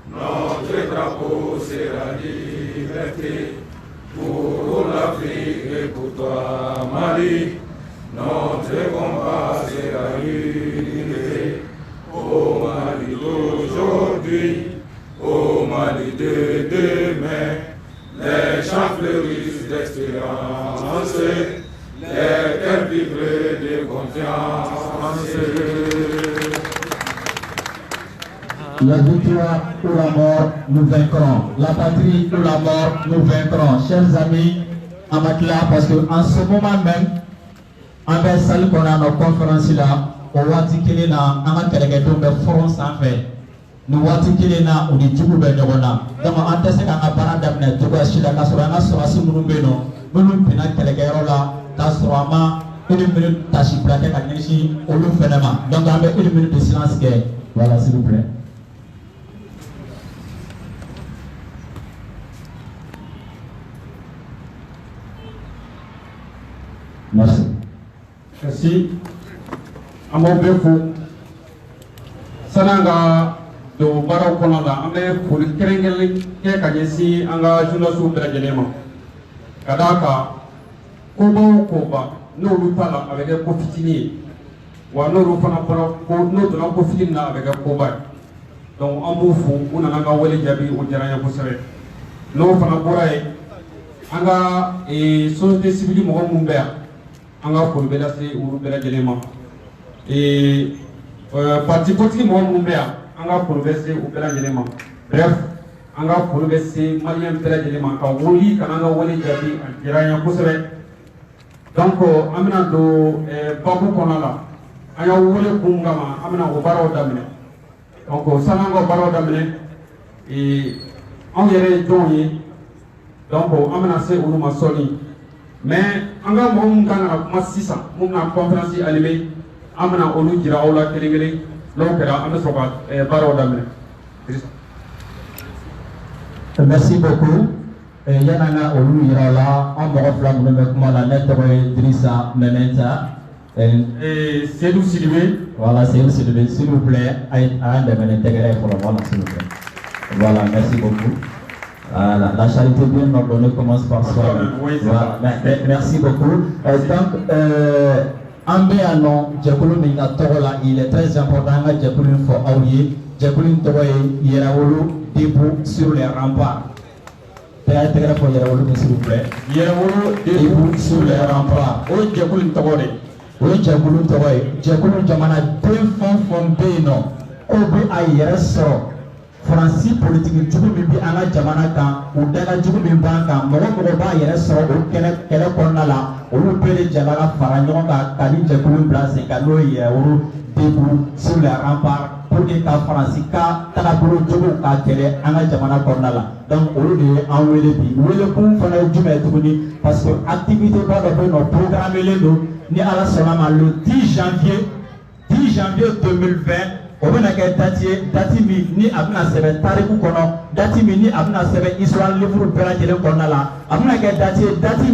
Notre drapeau c'est la liberté. Pour l'Afrique et pour toi, Mali. Notre combat c'est la unité. Au Mali d'aujourd'hui, au Mali de demain, les champs fleurissent d'espérance, les cœurs vibrent de confiance. La victoire ou la mort, nous vaincrons. La patrie ou la mort, nous vaincrons. Chers amis, Amatla, parce qu'en ce moment même, en bas salle qu'on a nos conférences là, au Watikile na, en Kelegeto, mais France en fait. Nous Watikile na, on est Djougou Benyona. Donc, en test qu'en apparent d'amener Djougou Achila, Kasurana, Surasi Mourumbeno, Mourum Pina Kelegero là, Kasurama, 1 minute, Tachi Plaque, Kagnichi, Olu Fenema. Donc, avec 1 minute de silence, voilà, s'il vous plaît. Merci. Merci. Amo befo. Sananga do baraw kono la ambe pour kerengel ke kanyesi anga juna su brajelema. Kadaka koba no lutala avec ko fitini. Wa no ru fana para ko no do ko fitina avec koba. Donc ambo fu una nga wele jabi o jaranya ko sere. No fana boray anga société civile mo mumbea. Anga kolbela se urubela jelema et parti politique mo mumbea anga kolbela se ubela jelema bref anga kolbela se malien bela jelema ka woli kananga woli jabi jiranya kusere donc amina do babu konala aya wole kungama amina o baro damine donc sananga baro damine et on yere jonyi donc amina se uruma soni. Mais anga mom kana ma sisa mom na conférence animée amana olu jira awla kelengele lo kera am soba baro damne. Merci beaucoup. Yananga olu irala en mo flam no me kuma la lettre Idrissa Mementa Et Seydou Sidibé. Voilà, Seydou Sidibé, s'il vous plaît, à de m'intégrer pour voilà, s'il vous plaît. Voilà, merci beaucoup. La charité bien ordonnée commence par soi. Voilà. Merci beaucoup. Donc, Ambéano, Djakoulou Minga Torola, il est très important que Djakoulou faut aouiller. Djakoulou Toroye, Yeraoulou, debout sur les remparts. Peut-être pour Yeraoulou, s'il vous plaît. Yeraoulou, debout sur les remparts. Oui, Djakoulou Toroye. Oui, Djakoulou Toroye. Djakoulou Djamana, deux fonds béno. Obi Ayereso. Francis politique jugu min bi an ka jamana kan u daga jugu min b'an kan mɔgɔ b'a yɛrɛ sɔrɔ o kɛlɛ kɔnɔna la olu bɛɛ de jɛra ka fara ɲɔgɔn kan ka ni jɛkulu bila sen kan n'o ye Yɛrɛwolo debout sur les remparts pour que ka Francis ka tagabolo jugu ka kɛlɛ an ka jamana kɔnɔna la donc olu de ye an wele bi welekun fana ye jumɛn ye tuguni parce que activité ba dɔ bɛ yen nɔ programmelen don ni Ala sɔnna ma le 10 janvier 2020. On va faire date ni abna sebe tariku kono date ni abna sebe histoire livre bela jele kono la abna ke date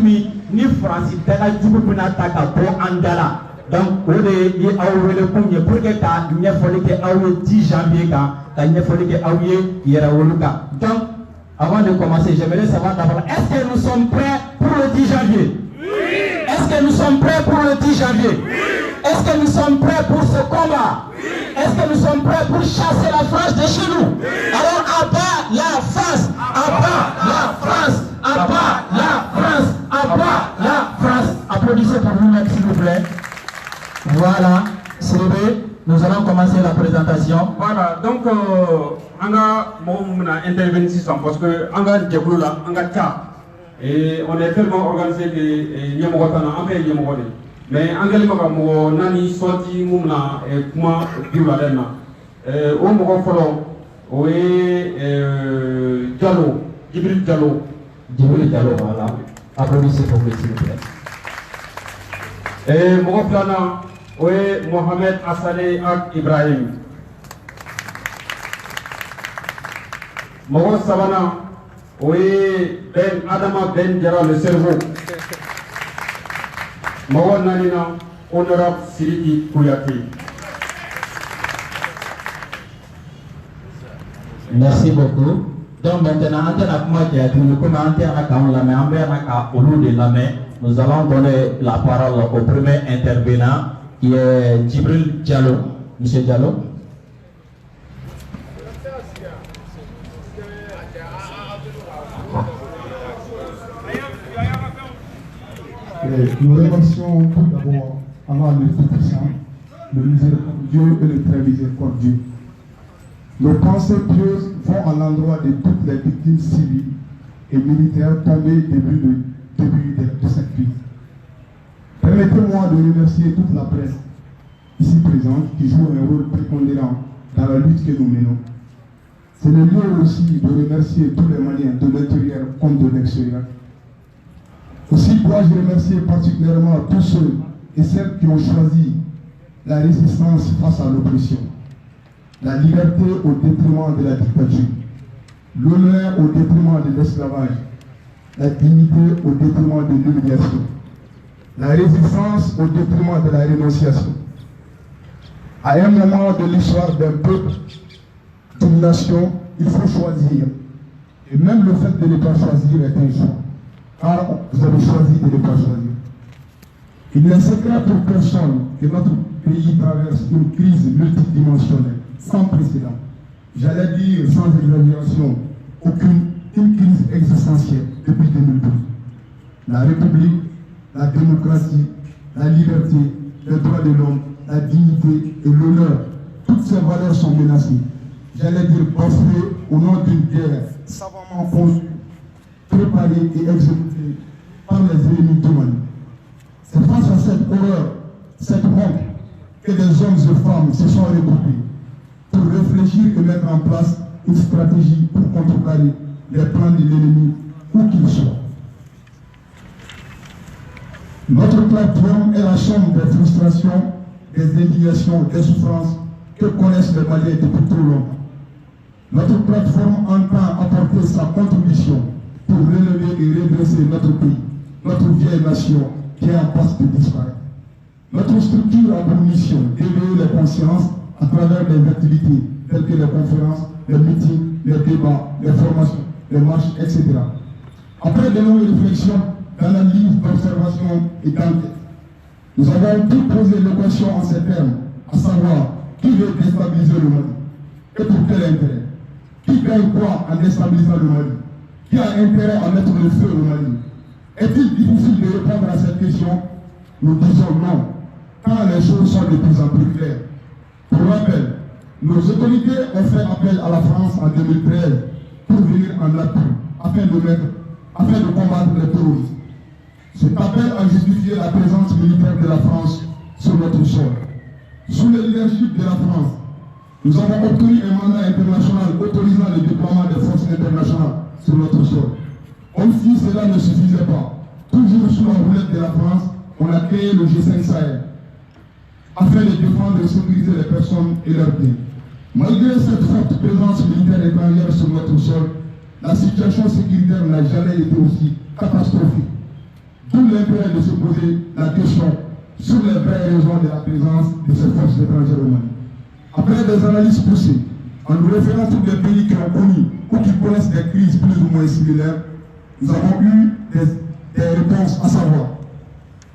ni France daga jubu bina taka bo andala donc o de yi awwele kunye pour que ka nyefoli ke awwe 10 janvier ka nyefoli ke awwe Yɛrɛwolo ka donc avant de commencer j'aimerais savoir d'abord est-ce que nous sommes prêts pour le 10 janvier? Oui. Est-ce que nous sommes prêts pour le 10 janvier? Oui. Est-ce que nous sommes prêts pour ce combat? Oui. Est-ce que nous sommes prêts pour chasser la France de chez nous? Oui. Alors, à bas la France, à bas la France, à bas la France, à bas la France. Applaudissez pour vous, s'il vous plaît. Voilà, Sylvie, nous allons commencer la présentation. Voilà, donc, on a intervenu parce que on a développé là, on a ta. Et on est tellement organisé que Yamogotana, on fait Yamogone. Mais Angel Magamo, Nani, Swati, Mouna, et Kuma, Biradena. Omogofolo, oui, Diallo, Djibril Diallo. Djibril Diallo, voilà. Applaudissez pour lui, s'il vous plaît. Et Mogoflana, oui, Mohamed Assalé Ak Ibrahim. Mogo Savana, oui, Ben Adama Ben Djara, le cerveau. Mogo Nanina, honorable Siriki Kouyaki. Merci beaucoup. Donc maintenant, nous allons donner la parole au premier intervenant qui est Djibril Diallo. Monsieur Diallo. Nous remercions tout d'abord Allah le Tout-Puissant, le miséricordieux et le très miséricordieux. Nos pensées pieuses vont à l'endroit de toutes les victimes civiles et militaires tombées début de cette crise. Permettez-moi de remercier toute la presse ici présente qui joue un rôle prépondérant dans la lutte que nous menons. C'est le lieu aussi de remercier tous les Maliens de l'intérieur comme de l'extérieur. Aussi dois-je remercier particulièrement tous ceux et celles qui ont choisi la résistance face à l'oppression, la liberté au détriment de la dictature, l'honneur au détriment de l'esclavage, la dignité au détriment de l'humiliation, la résistance au détriment de la rénonciation. À un moment de l'histoire d'un peuple, d'une nation, il faut choisir. Et même le fait de ne pas choisir est un choix. Car vous avez choisi de ne pas choisir. Il n'est secret pour personne que notre pays traverse une crise multidimensionnelle, sans précédent. J'allais dire sans exagération, une crise existentielle depuis 2012. La République, la démocratie, la liberté, les droits de l'homme, la dignité et l'honneur, toutes ces valeurs sont menacées. J'allais dire bafouées au nom d'une guerre savamment conçue, préparée et exécutée par les ennemis du Mali. C'est face à cette horreur, cette honte, que des hommes et femmes se sont regroupés pour réfléchir et mettre en place une stratégie pour contrecarrer les plans de l'ennemi, où qu'il soit. Notre plateforme est la somme des frustrations, des indignations, des souffrances que connaissent les Maliens depuis trop longtemps. Notre plateforme entend apporter sa contribution pour relever et redresser notre pays, notre vieille nation qui est en passe de disparaître. Notre structure a pour mission d'éveiller les consciences à travers des activités telles que les conférences, les meetings, les débats, les formations, les marches, etc. Après de longues réflexions, d'analyse, d'observation et d'enquête, nous avons pu poser l'équation en ces termes, à savoir qui veut déstabiliser le Mali et pour quel intérêt. Qui gagne quoi en déstabilisant le Mali? Qui a intérêt à mettre le feu au Mali? Est-il difficile de répondre à cette question? Nous disons non, quand les choses sont de plus en plus claires. Pour rappel, nos autorités ont fait appel à la France en 2013 pour venir en appui afin de combattre les terroristes. Cet appel a justifié la présence militaire de la France sur notre sol. Sous le leadership de la France, nous avons obtenu un mandat international autorisant le déploiement des forces internationales sur notre sol. Comme si cela ne suffisait pas, toujours sous la roulette de la France, on a créé le G5 Sahel afin de défendre et sécuriser les personnes et leurs biens. Malgré cette forte présence militaire étrangère sur notre sol, la situation sécuritaire n'a jamais été aussi catastrophique. D'où l'intérêt de se poser la question sur les vraies raisons de la présence de ces forces étrangères au Mali. Après des analyses poussées, en nous référant à tous les pays qui ont connu ou qui connaissent des crises plus ou moins similaires, nous avons eu des réponses, à savoir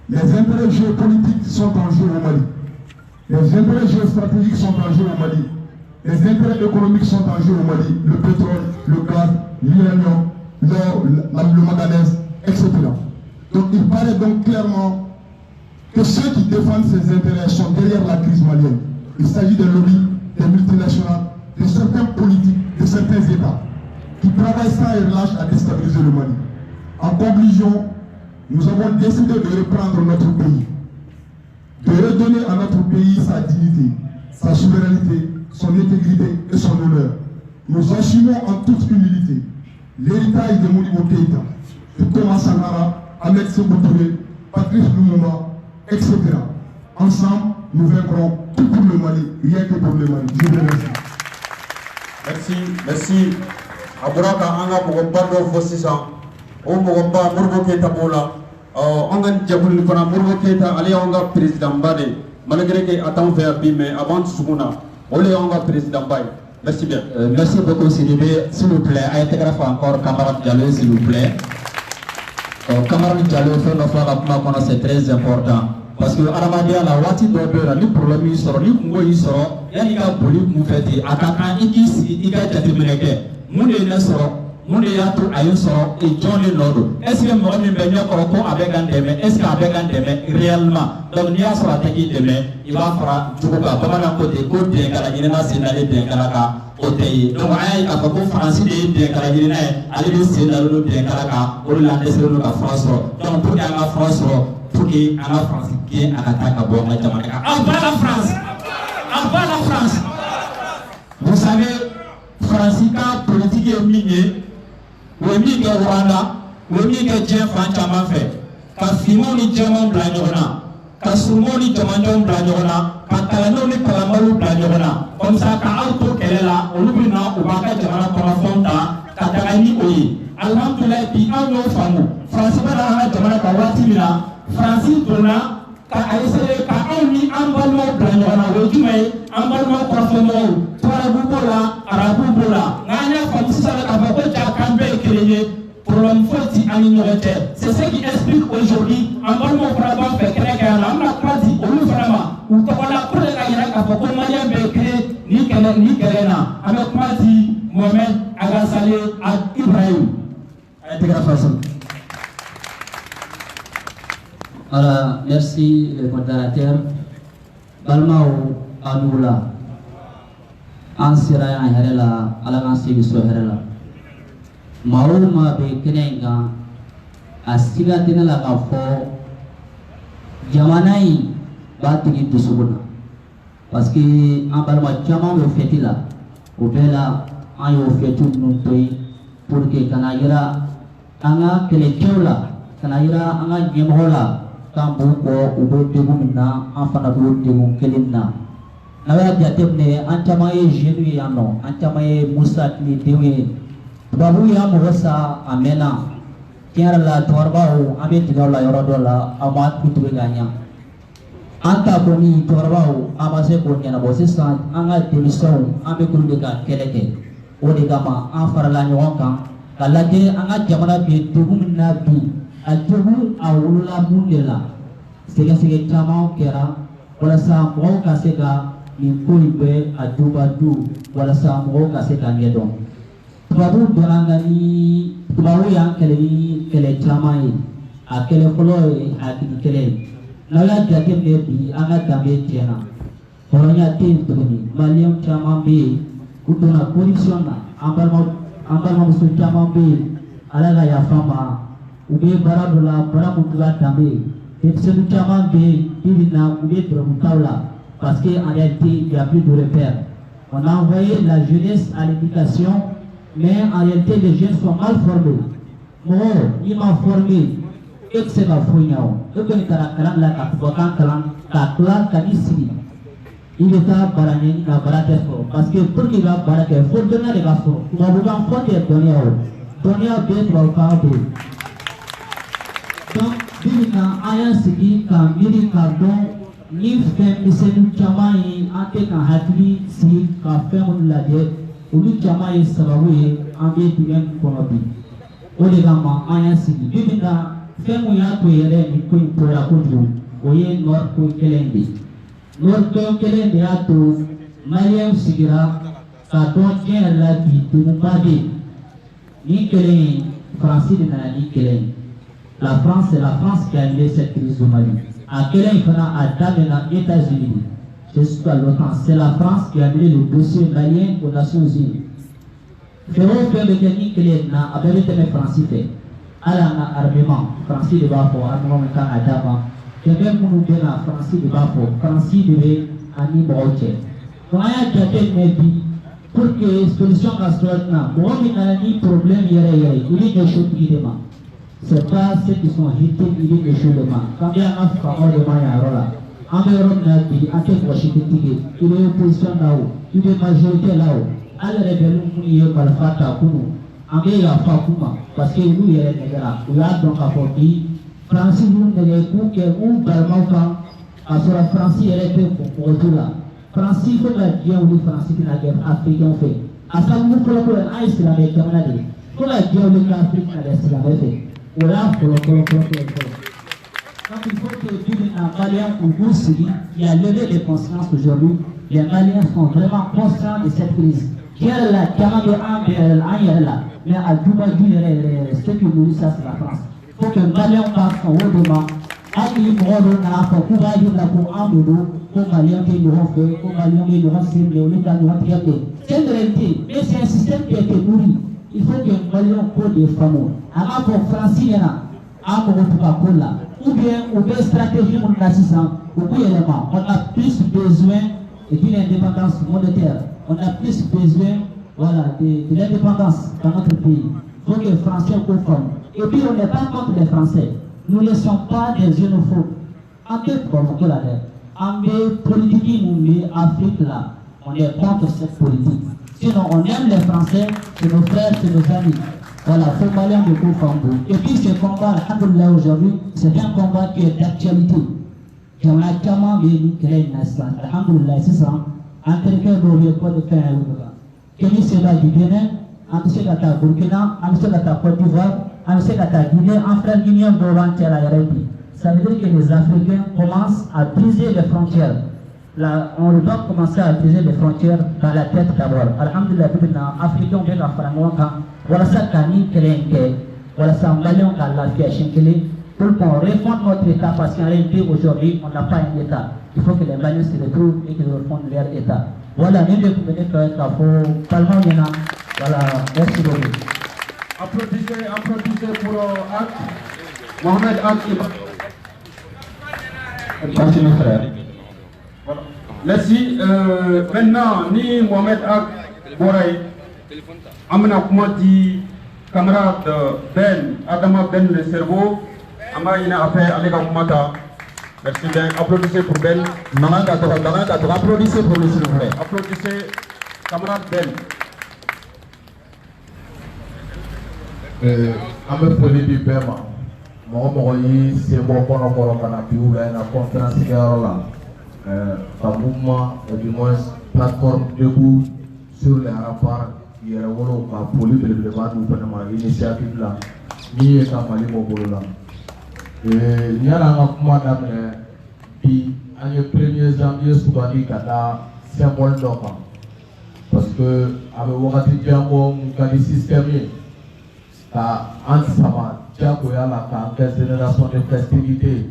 les intérêts géopolitiques sont en jeu au Mali, les intérêts géostratégiques sont en jeu au Mali, les intérêts économiques sont en jeu au Mali, le pétrole, le gaz, l'uranium, l'or, le manganèse, etc. Donc il paraît donc clairement que ceux qui défendent ces intérêts sont derrière la crise malienne. Il s'agit des lobbies, des multinationales, de certains politiques, de certains États qui travaillent sans relâche à déstabiliser le Mali. En conclusion, nous avons décidé de reprendre notre pays, de redonner à notre pays sa dignité, sa souveraineté, son intégrité et son honneur. Nous assumons en toute humilité l'héritage de Modibo Keïta, de Thomas Sankara, Ahmed Sékou Touré, Patrice Lumumba, etc. Ensemble, nous vaincrons tout pour le Mali, rien que pour le Mali. Je vous remercie. Merci. Aburaka anga bogobando fosisa o bogobba Modibo Keïta bola ongan jabul fana Modibo Keïta ali onga président bade malgré que attend faire bi mais avant suguna ole onga président bay Merci bien. Merci beaucoup, Sidibé. S'il vous plaît, Aïtegraphe encore, camarade Diallo, s'il vous plaît. Camarade Diallo, fait nos frères à c'est très important. Parce que Aramadia, la Wati Dobera, ni problème, il sort, ni Kungo, il sort, il y a un police moufeti, attaquant, il y a des témoignages. Moundé ne sort, Moundé a tout à un sort, et John le Nodo. Est-ce que moi, je vais venir avec un demain? Est-ce qu'avec un demain, réellement? Donc, il y a sur la technique demain, il va faire du coup, pas mal à côté, côté, Kalagina, c'est d'aller bien Kalaka, côté. Donc, il y a un peu de français, bien Kalagina, aller c'est d'aller bien Kalaka, ou la laisser le France. Donc, pour qu'il y ait la France, pour qu'il y ait la France, qui est en attaque à Bourg, avant la France! Avant la France! Vous savez, Francica politique est minier, ou minier Rwanda, ou minier Dien Franchaman fait. Quand Simon ni Djamon Blagnona, quand Soumon ni Djamon Blagnona, quand Talano ni Palamalou Blagnona, comme ça, quand Auto qu'elle est là, on oublie non, ou Baka Djamana Parafonta, quand Tagani Oye. Alhamdoulilah, puis un autre fameux. Francis Bala Djamana Kawatimina, Francis Dona, quand Aïsé, quand on y emballement Blagnona, le Dumay, emballement Parafomo, Parabubola, Arabubola, Nanya Famissa, Kavako Jakambe, Kéléné, pour l'homme fauti à minoritaire. C'est ce qui explique aujourd'hui, emballement Paraban fait Kéléka, Lama Kwadi, ou vraiment, ou Tokola, pour les Kayana, Kavako Maya Beké, ni Kélena, avec Madi, Mohamed, Agassale, Ibrahim. Alors, merci le modérateur. Balmao Anoula. Ansira Herela, Alagansi so Herela. Mauma be Kenenga, Astiga Dinala Gafo, Jamanai, Batigi Dusubuna. Parce que en Balma Chama me fetila, au Bella, Ayo Fetu Nuntoi, pour que Kanayira, Anga Kelechola, Kanayira, Anga Gemola. Kambu ko ubo tegu minna afana do tegu kelinna nawa jatebne antamaye jenu yano antamaye musa ni dewe babu ya musa amena tiara la torba o abe tigala yorodola amat kutu ganya anta koni torba o amase ko nyana bosisa anga demission abe kulbega keleke o de gama afara la nyonka kalade anga jamana be tegu minna bi aljuhu awula mundela sega chama kera wala sa mo ka sega ni kuibe aduba du wala sa mo ka sega ngedon babu donangani tubawu yang kele chama yi akele kolo akele nala jate me bi anga dambe tiena horonya tin tuni maliam chama be kudona corruption na ambal musu chama be alaga ya fama ube baradola baramutuga dambe c'est chama be bibina ube bromutaula parce que en réalité il n'y a plus de repères. On a envoyé la jeunesse à l'éducation, mais en réalité les jeunes sont mal formés. Moi, il m'a formé et c'est ma fouignao et que karan la katbokan kalan kaklan kanisiri il est à barani na baratefo parce que pour qu'il va barater faut donner les garçons tu vas bouger faut te donner bien tu vas faire donc bibina aya sigi ka miri ka don ni fem misenu chamai ante ka hatli si ka fem lade ulu chamai sababu ye ambe tigen konobi ole gama aya sigi bibina fem ya to yere ni ko impora ko ju oye nor ko kelende nor ko kelende ato mariam sigira ka don ken la bi tumubade ni kelen français de ni kelen. La France, c'est la France qui a amené cette crise au Mali. À quel il fera à Damena, États-Unis, jusqu'à l'OTAN. C'est la France qui a amené le dossier malien aux Nations Unies. Ferro fait le technique que les na avec les Français fait. À l'armement, Français de Bafo, armement quand à Dama. Que même pour nous donner Français de Bafo, Français de Annie Broche. Quand il y a quelqu'un qui dit pour que solution restaurante, moi, il y a un problème, il y a des choses qui demandent. C'est pas ceux qui sont agités qui disent les choses de mal. Quand il y a un fameux de Mayarola, en Europe, il y a un Washington, il y a une opposition là-haut, il y a une majorité là-haut. Alors, les rebelles, il y a un Fata Kounou, il y a un Fakuma, parce que nous, il y a un Négara, il y a donc un Foti, Francis, nous, il y a un Kouké, ou Balmauka, à sur la France, il y a un peu pour tout là. Francis ko la dia wuli Francis na guerre africain fait asal mu ko ko ay islam e kamana de ko la dia wuli ka africain na islam fait wala ko donc il faut que les Maliens aussi il y a levé les consciences aujourd'hui. Les Maliens sont vraiment conscients de cette crise. Quelle la camarade mais à Dubaï, ce qui nous dit ça c'est la France. Il faut que les Maliens passent en haut de main. Ali Moro na fa kuba yi la ko amudo ko Maliens qui nous ont fait, ko Maliens qui nous ont ciblé, au lieu de nous regarder. C'est une réalité, mais c'est un système qui a été nourri. Il faut que les Maliens codent des fameux. Alors pour Francis, ou bien stratégie pour l'assistance, ou bien élément. On a plus besoin d'une indépendance monétaire. On a plus besoin de l'indépendance dans notre pays. Il faut que les Français conforment. Et puis on n'est pas contre les Français. Nous ne sommes pas des xénophobes. En politique, nous, Afrique là, on est contre cette politique. Sinon, on aime les Français, c'est nos frères, c'est nos amis. Voilà, il faut parler de Koufambou. Et puis ce combat, alhamdoulilah, aujourd'hui, c'est un combat qui est d'actualité. On a tellement bien créé une instance. Alhamdoulilah, c'est ça. En tant que vous quoi de faire un Ouroga. Kenny Seba du Bénin, en tout cas, Burkina, en tout cas, Côte d'Ivoire, en tout cas, Guinée, en frère guinéen de l'Antière à Yarabi. Ça veut dire que les Africains commencent à briser les frontières. Là, on doit commencer à briser les frontières dans la tête d'abord. Alhamdulillah, les Africains ont bien la Farangoka. Voilà ça, Kani Kelenke. Voilà ça, Malion, la Fiachenkele. Pour qu'on réforme notre État, parce qu'en réalité, aujourd'hui, on n'a pas un État. Il faut que les Maliens se retrouvent et qu'ils refondent leur État. Voilà, nous devons venir faire un Parlement Yéna. Voilà, merci beaucoup. Applaudissez pour Ak. Mohamed Ak. Continue, frère. Voilà. Merci. Maintenant, ni Mohamed Ak Boraï, Amna Koumati, camarade Ben, Adama Ben le cerveau, Ama ina affaire avec Akoumata. Merci bien. Applaudissez pour Ben. Applaudissez pour lui, s'il vous plaît. Applaudissez, camarade Ben. Ame foli di bɛɛ ma mɔgɔ mɔgɔ y'i sen bɔ kɔnɔ ka na bi wula in na conférence kɛyɔrɔ la ka mouvement du moins plateforme debout sur les remparts yɛrɛ wolo ka foli belebeleba d'u fɛnɛ ma initiative la min ye ka Mali bɔ bolo la yani an ka kuma daminɛ bi an ye 1er janvier sugandi ka da symbole dɔ kan parce que a bɛ wagati jan bɔ mun ka di système ye ka an sama jagoya la k'an kɛ génération de festivité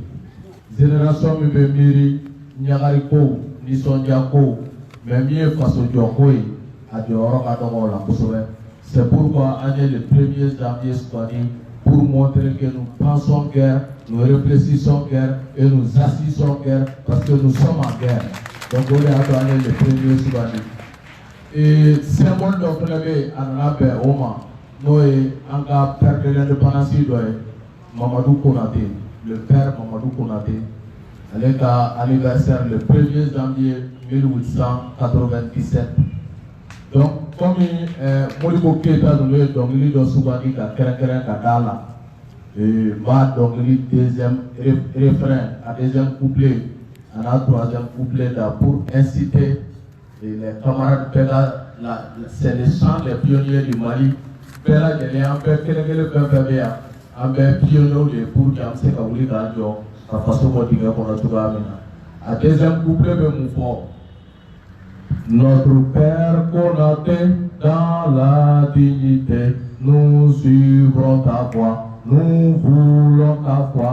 génération min bɛ miiri ɲagari ko nisɔndiya ko mais min ye fasojɔ ko ye a jɔyɔrɔ ka dɔgɔ o la kosɛbɛ c'est pourquoi an ye le 1er janvier sugandi pour montrer que nous pensons guerre, nous réfléchissons guerre et nous assistons guerre parce que nous sommes en guerre. Donc on est à donner le 1er sugandi. Et symbole dɔ fana bɛ yen a nana bɛn o ma. Nous en cas père de l'indépendance Mamadou Konaté, le père Mamadou Konaté, avec anniversaire le 1er janvier 1897. Donc, comme Modibo Keita nous est donc il doit souvent dire qu'à Kadala, et ma donc il deuxième refrain, à deuxième couplet, à la troisième couplet là pour inciter les camarades Pela, c'est les chants des pionniers du Mali. Pela jeli an bɛɛ kelen-kelen fɛn fɛn bɛ yan an bɛɛ pionniers de pour que an bɛ se ka wuli k'an jɔ ka faso bɔ dingɛ kɔnɔ cogoya min na a deuxième couplet bɛ mun fɔ notre père Konaté dans la dignité nous suivrons ta voie nous voulons ta foi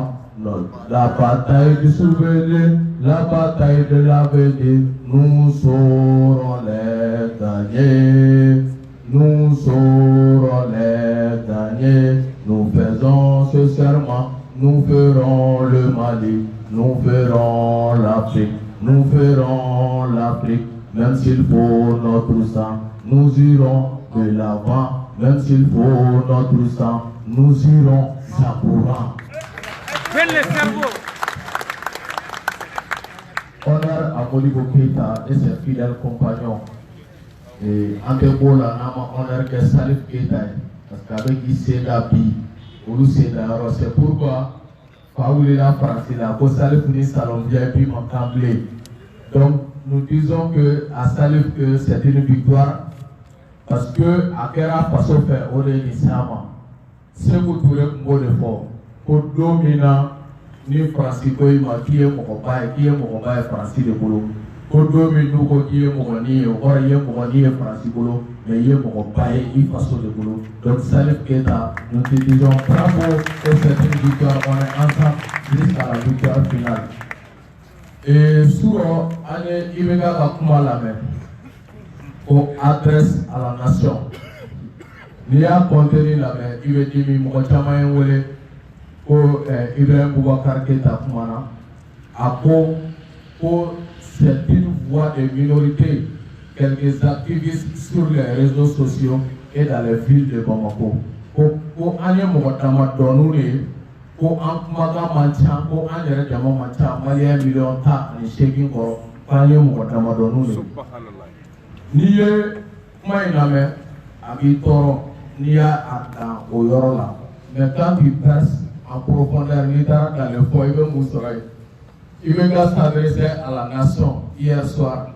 la bataille du souvenir la bataille de l'avenir nous saurons les gagner. Nous saurons les gagner, nous faisons ce serment, nous ferons le Mali, nous ferons l'Afrique, même s'il faut notre sang, nous irons de l'avant, même s'il faut notre sang, nous irons savourant. Honneur à Modibo Keita et ses fidèles compagnons. Et en déboule, on a honneur que Salif Keita, parce qu'avec ici, c'est pourquoi, quand vous êtes en France, il a beau Salif ni salon VIP, mon camblé. Donc, nous disons que à Salif que c'est une victoire parce que à Kera Faso fait Odenisama. C'est pour tout le monde fort. Pour dominer ni Francisco qui est mon combat Francis de Bolo. Pour dominer nous qui est mon ni Francisco, mais il est mon combat il Faso de Bolo. Donc Salif Keita, nous te disons bravo et c'est une victoire. On est ensemble jusqu'à la victoire finale. Et sur année Ibega Bakuma la même qu'on adresse à la nation. Il y a contenu la même, il veut dire Mokochama Yewele au Ibrahim Boubacar Keita Kumana. À quoi c'est une voix des minorités, quelques activistes sur les réseaux sociaux et dans les villes de Bamako. Pour année Mokochama Donoué. Ko an kumakan man ca ko an yɛrɛ jama man ca maliyɛn miliyɔn ta ani seegin kɔrɔ k'an ye mɔgɔ damadɔnu de n'i ye kuma in lamɛn a b'i tɔɔrɔ n'i y'a dan o yɔrɔ la mais quand tu perces en profondeur n'i taara dans les fonds i bɛ mun sɔrɔ yen i bɛ ka s'adresser à la nation hier soir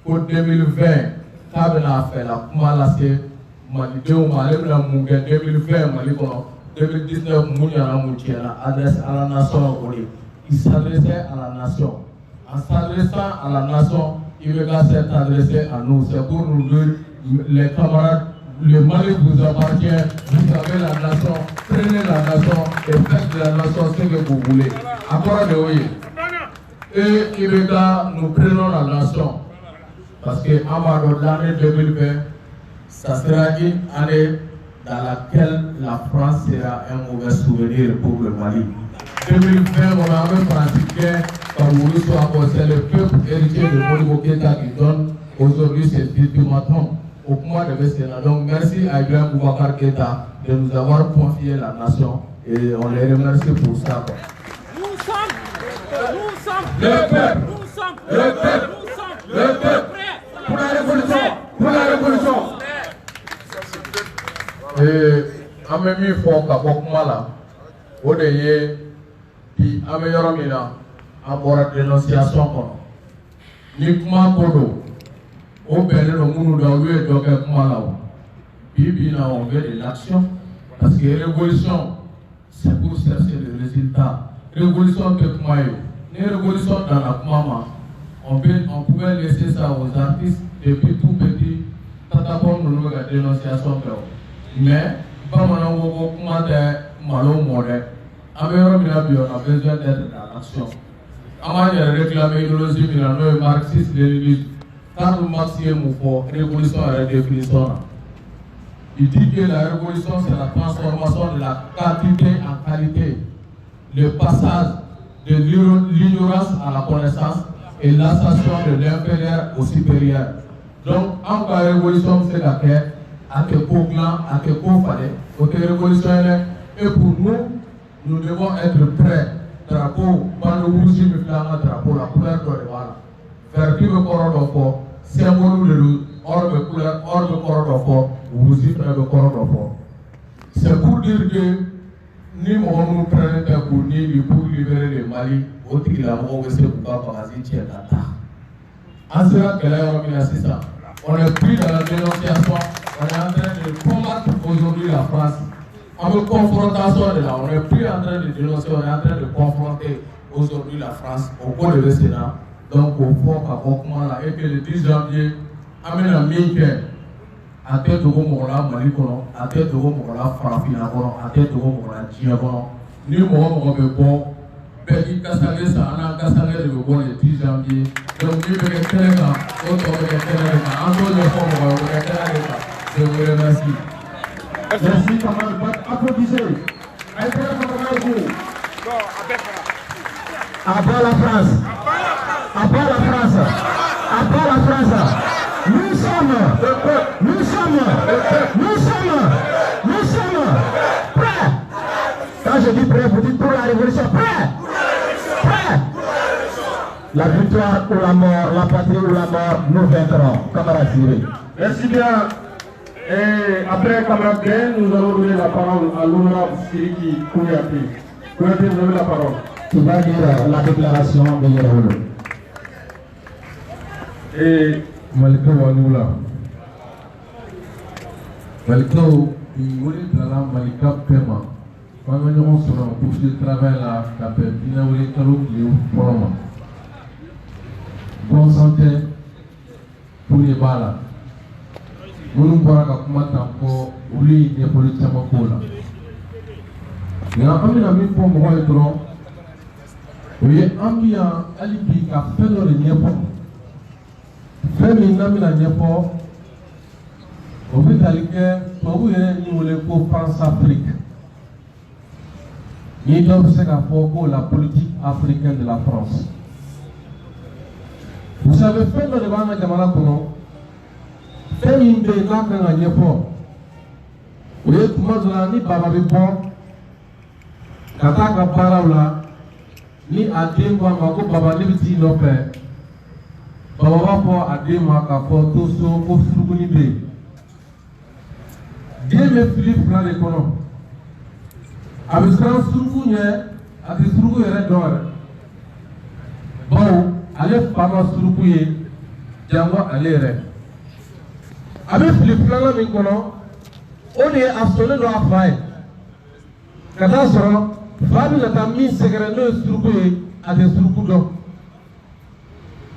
ko 2020 k'a bɛna fɛ la kuma lase malidenw ma ale bɛna mun kɛ 2020 Mali kɔnɔ 2019 Mouniana Moutiana adresse à la nation. Il s'adressait à la nation. En s'adressant à la nation, il va s'adresser à nous. C'est pour nous dire, les camarades, le Mali vous appartient, vous avez la nation, prenez la nation et faites de la nation ce que vous voulez. Encore de oui. Et Ibeka, nous prenons la nation. Parce que l'année 2020, ça sera une année dans laquelle la France sera un mauvais souvenir pour le Mali. 2020, on a même pratiqué, comme vous le savez, c'est le peuple héritier de Modibo Keita qui donne aujourd'hui cet ultimatum au mois de Vestena. Donc merci à Ibrahim Boubacar Keita de nous avoir confié la nation et on les remercie pour ça. Nous sommes le peuple, pour la révolution. Et en même temps, Kabokmala, au début, puis en meilleur mina, en bord de dénonciation, ni kuma kodo, au bel de nous d'enlever donc un kumala. Puis on veut de l'action, parce que révolution, c'est pour chercher le résultat. Révolution que kumayo, une révolution dans la kumama, on pouvait laisser ça aux artistes depuis tout petit, tatapon nous la dénonciation. Mais, pas mon comment malo modèle. On a besoin d'être dans l'action. On a réclamé l'idéologie de marxiste-léninisme. Quand le marxisme est révolution et la définition. Il dit que la révolution c'est la transformation de la quantité en qualité. Le passage de l'ignorance à la connaissance et l'ascension de l'inférieur au supérieur. Donc, en cas de révolution, c'est laquelle à quel point à quel point fallait, côté révolutionnaire, et pour nous, nous devons être prêts. Drapeau, pas le rouge, mais drapeau, la couleur de l'éval. Faire qui me corps d'enfant, symbole de l'eau, hors de couleur, hors de corps d'enfant, rouge, frère de corps d'enfant. C'est pour dire que ni nous prenons pour ni pour libérer le Mali, autre qu'il a mort, c'est pour pas passer Tchèque. En cela, qu'elle a remis à ça. On est pris dans la dénonciation, on est en train de combattre aujourd'hui la France. En confrontation de là, on est plus en train de dénoncer, on est en train de confronter aujourd'hui la France au cours de Sénat. Donc, au fond, et que le 10 janvier, amène un minke à tête de Gomola, Malikono, à tête de Gomola, Farafina, à tête de Gomola, Diabono, ni Mohamed Bon, Béki Kassale, ça en a Kassale de Bon le 10 janvier. Donc, nous devons être là, autre Antoine je vous remercie. Merci, camarades. Applaudissez. À bas la France. À bas la France. À bas la France. Nous sommes prêts. Quand je dis prêt, vous dites pour la révolution. Prêt. La victoire ou la mort, la patrie ou la mort, nous vaincrons. Camarade Siré. Merci bien. Et après camarade Ben, nous allons donner la parole à l'honorable Siriki Kouyaté. Kouyaté, vous avez la parole. Tu vas dire la déclaration de Yéraoulou. Malika Wanula. Malika, il voulait la Malika Pema. Quand on est sur un couche de travail là, la pépine voulait caler pour le moment. Bon santé pour les balles. Nous voir ka kuma ta ko uli ne poli chama ko la. Nga amina mi po mo ay dron. Oye ambia alibi ka felo le nepo. Femi na mi na nepo. Obi dalike to yere ni wole ko France Afrique. Ni doit se ka ko la politique africaine de la France. Vous savez faire le débat na jamana kono. Femi mbe na ka na nepo. Oye tuma zola ni baba be bon. Kata ka parawla ni ademwa mako baba ni biti no pe. Baba ba po ademwa ka po to so ko suruguni be. Dieu me Philippe plan de kono. Avec ça surugu nye ati surugu yere dor. Bon, ale pama surugu ye jango ale re. Avec Philippe plan la mi kono, on est assolé do afai. Kada soro Fabi la tammi segere no surugu a de surugu do.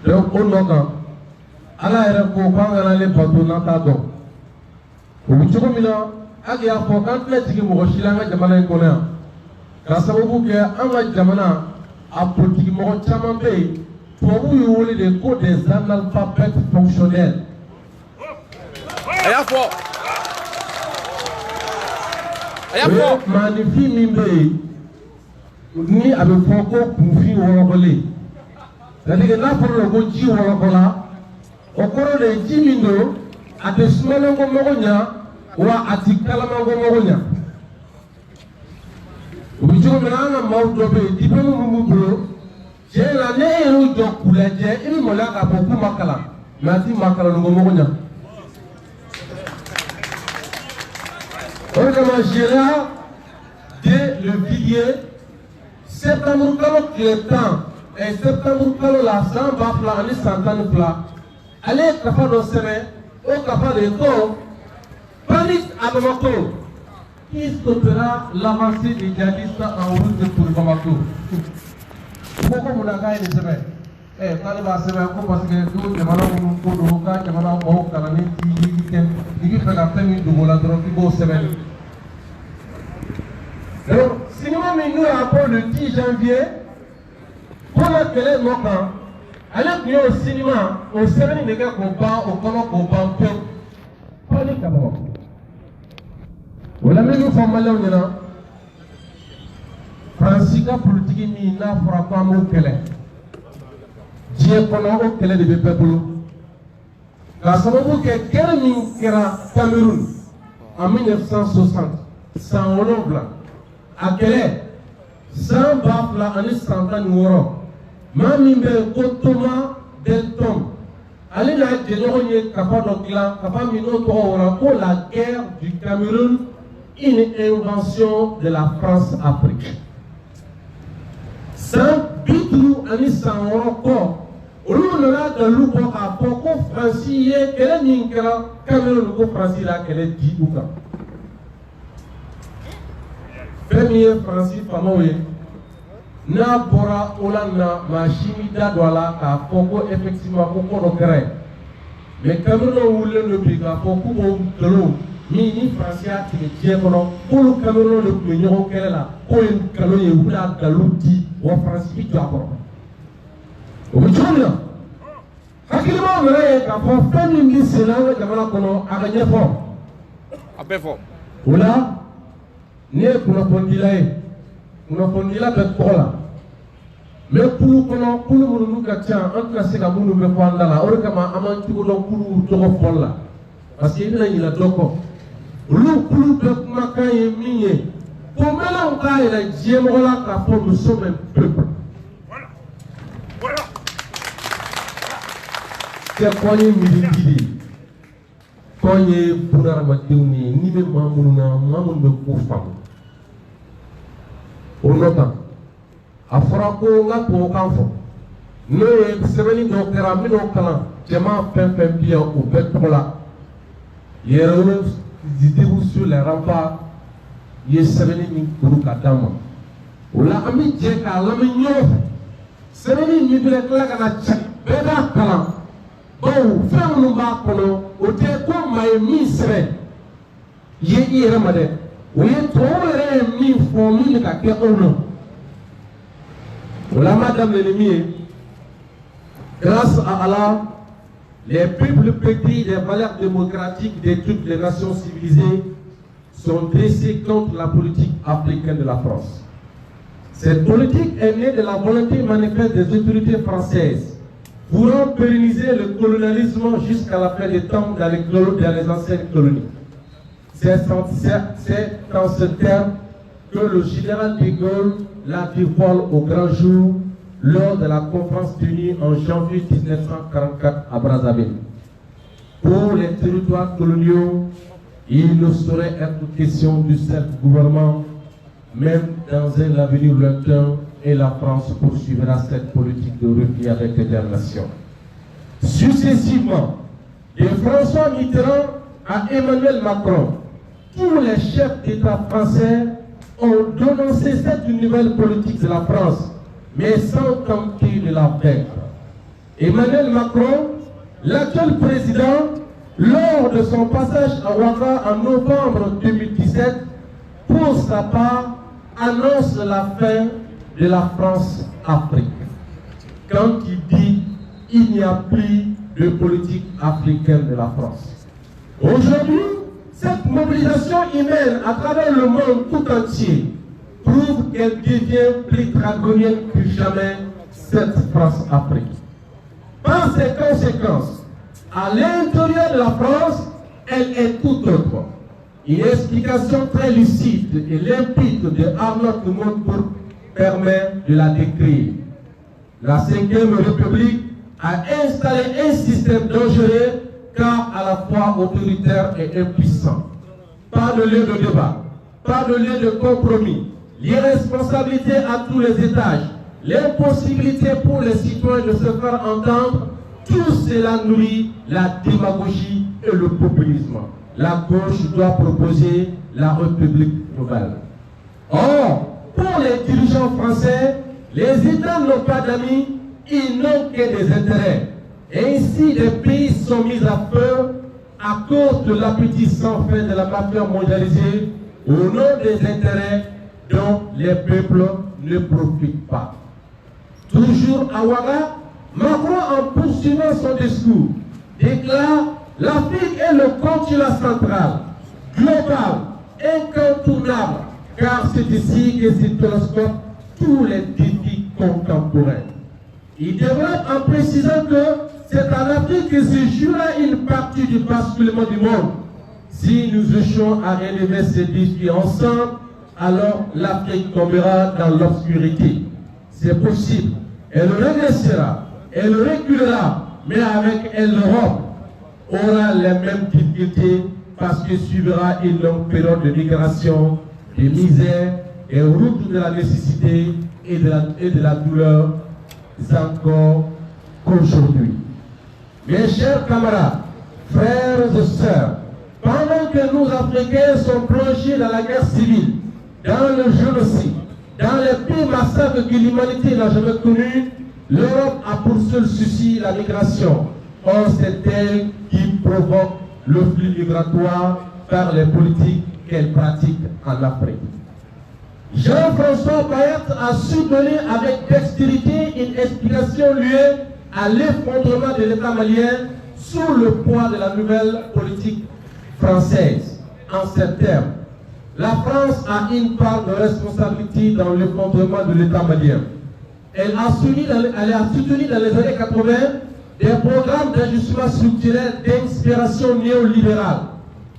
Donc on noka ala era ko kwanga le bato na ta do. Ubichuko mina agi afo kan le tigi mo shilanga jamana ko na. Ka sababu ke anga jamana a politique mo chama be pour vous yole de ko des analphabètes fonctionnels. Ayafo. Ayafo. Magnifique mimbe ni abe foko kufi worobole. C'est-à-dire na pour le go ji worobola. Okoro de jimindo ate sumalo ngo mogonya wa atikala ngo mogonya. Ubicho mena mawdo be diplôme mu bro. Je la ne ero jo kulaje il mola ka boku makala. Mati makala ngo mogonya. On commence là dès le billet septembre kalo clétan et septembre kalo la samba pla ani santane pla. Allez kafa do seme au kafa de ko Paris à Bamako qui stoppera l'avancée des djihadistes en route pour Bamako. Pourquoi vous n'avez pas seme quand va seme ko parce que tout demanda ko do ka demanda ko kanani ti ken digi fa la famille de vola droit qui go seme. Donc cinéma nous rapport le 10 janvier pour la télé moka. Alors qu'il y a au cinéma, au semaine de gars qu'on bat, au comment qu'on bat, pas les camarades. Voilà, même une femme malade, on est là. Francisca politique, il n'a pas mon kele. Dieu pendant au kele de peuple. La semaine que Kermin Kera Cameroun en 1960, sans Hollande, à Kele, sans Bafla en 100 ans. Mamimbe Kotoma Deltom. Allez là, je n'ai pas de clan, pour la guerre du Cameroun, une invention de la France-Afrique. Sans bitou, ani sans encore, on a de l'oupo à Poko Francis, qu'elle est Ninkera, Cameroun, ko Francis là, qu'elle est dit ou pas. Premier Francis Famoye. Na bora olana machine da dola ka foko effectivement ko ko kere mais Cameroun wule le biga foko mo dolo ni Francia ti je kono ko Cameroun le ko nyo kere la ko en kalo ye wula galuti wa France bi to akoro o bi jona hakili mo mere ka fo fami ngi selawa jamana kono aga nyefo Abefo. wala ne kuna pondila be kola mais pour kono pour munu ka tia en classe ka munu be ko andala o kama aman tugo do pour to folla parce que ina ila doko lu pour be makaye miye to mela on ka ila jemo la ka pour nous sommes un peuple voilà c'est quoi ni militidi koye pour armatuni ni be mamunu na mamun be ko fam o nota a fɔra ko n ka tubabu kan fɔ n'o ye sɛbɛnni dɔ kɛra n bɛn'o kalan Tchema Pempempia au Petrola. Il est sur les remparts. Il est séréné pour Katama. Ou la ami Djeka, l'ami Nyof. Séréné Nibile Klagana Tchak. Beda Kalam. Bon, faire nous bas kono. Ou te quoi ma misre. Yé Ramade. Ou yé trop mi fourmi ka ke ono. Ou la madame l'ennemi. Grâce à Allah, les peuples petits des valeurs démocratiques de toutes les nations civilisées sont dressés contre la politique africaine de la France. Cette politique est née de la volonté manifeste des autorités françaises pour pérenniser le colonialisme jusqu'à la fin des temps dans les anciennes colonies. C'est dans ce terme que le général de Gaulle l'a dévoilé au grand jour lors de la conférence d'Uni en janvier 1944 à Brazzaville. Pour les territoires coloniaux, il ne saurait être question du self-gouvernement, même dans un avenir lointain, et la France poursuivra cette politique de repli avec détermination. Successivement, de François Mitterrand à Emmanuel Macron, tous les chefs d'État français ont dénoncé cette nouvelle politique de la France, mais sans tenter de la vaincre. Emmanuel Macron, l'actuel président, lors de son passage à Ouattara en novembre 2017, pour sa part, annonce la fin de la France-Afrique. Quand il dit il n'y a plus de politique africaine de la France. Aujourd'hui, cette mobilisation humaine à travers le monde tout entier prouve qu'elle devient plus draconienne que jamais, cette France-Afrique. Par ses conséquences, à l'intérieur de la France, elle est tout autre. Une explication très lucide et limpide de Arnaud de Montebourg permet de la décrire. La Ve République a installé un système dangereux car à la fois autoritaire et impuissant. Pas de lieu de débat, pas de lieu de compromis, l'irresponsabilité à tous les étages, l'impossibilité pour les citoyens de se faire entendre, tout cela nourrit la démagogie et le populisme. La gauche doit proposer la République nouvelle. Or, pour les dirigeants français, les États n'ont pas d'amis, ils n'ont que des intérêts. Et ainsi, les pays sont mis à feu à cause de l'appétit sans fin de la mafia mondialisée au nom des intérêts dont les peuples ne profitent pas. Toujours à Ouaga, Macron, en poursuivant son discours, déclare « L'Afrique est le continent central, global, incontournable, car c'est ici que se télescopent tous les défis contemporains. » Il développe en précisant que c'est en Afrique que se jouera une partie du basculement du monde. Si nous échouons à relever ces défis ensemble, alors l'Afrique tombera dans l'obscurité. C'est possible. Elle régressera, elle reculera, mais avec elle, l'Europe aura les mêmes difficultés parce que suivra une longue période de migration, de misère et route de la nécessité et de la douleur encore qu'aujourd'hui. Mes chers camarades, frères et sœurs, pendant que nous Africains sommes plongés dans la guerre civile, dans le génocide, dans les pires massacres que l'humanité n'a jamais connus, l'Europe a pour seul souci la migration. Or, c'est elle qui provoque le flux migratoire par les politiques qu'elle pratique en Afrique. Jean-François Payet a su donner avec dextérité une explication liée à l'effondrement de l'État malien sous le poids de la nouvelle politique française. En ces termes, la France a une part de responsabilité dans l'effondrement de l'État malien. Elle a soutenu dans les années 80 des programmes d'ajustement structurel d'inspiration néolibérale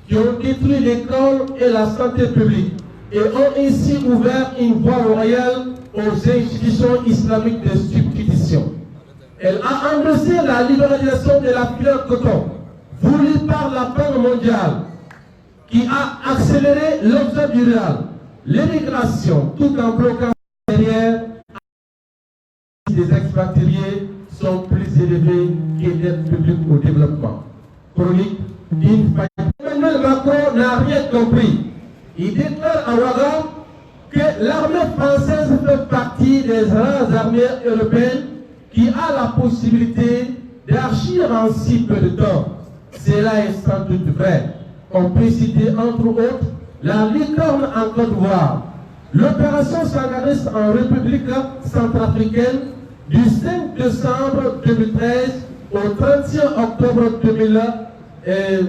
qui ont détruit l'école et la santé publique et ont ainsi ouvert une voie royale aux institutions islamiques de substitution. Elle a endossé la libéralisation de la filière coton, voulue par la Banque mondiale, qui a accéléré l'objet du rural, l'immigration, tout en bloquant derrière des expatriés sont plus élevés que l'aide publique au développement. Chronique d'une faillite. Emmanuel Macron n'a rien compris. Il déclare à Ouagam que l'armée française fait partie des rares armées européennes qui a la possibilité d'agir en si peu de temps. Cela est sans doute vrai. On peut citer entre autres la licorne en Côte d'Ivoire, l'opération Sangaris en République centrafricaine du 5 décembre 2013 au 31 octobre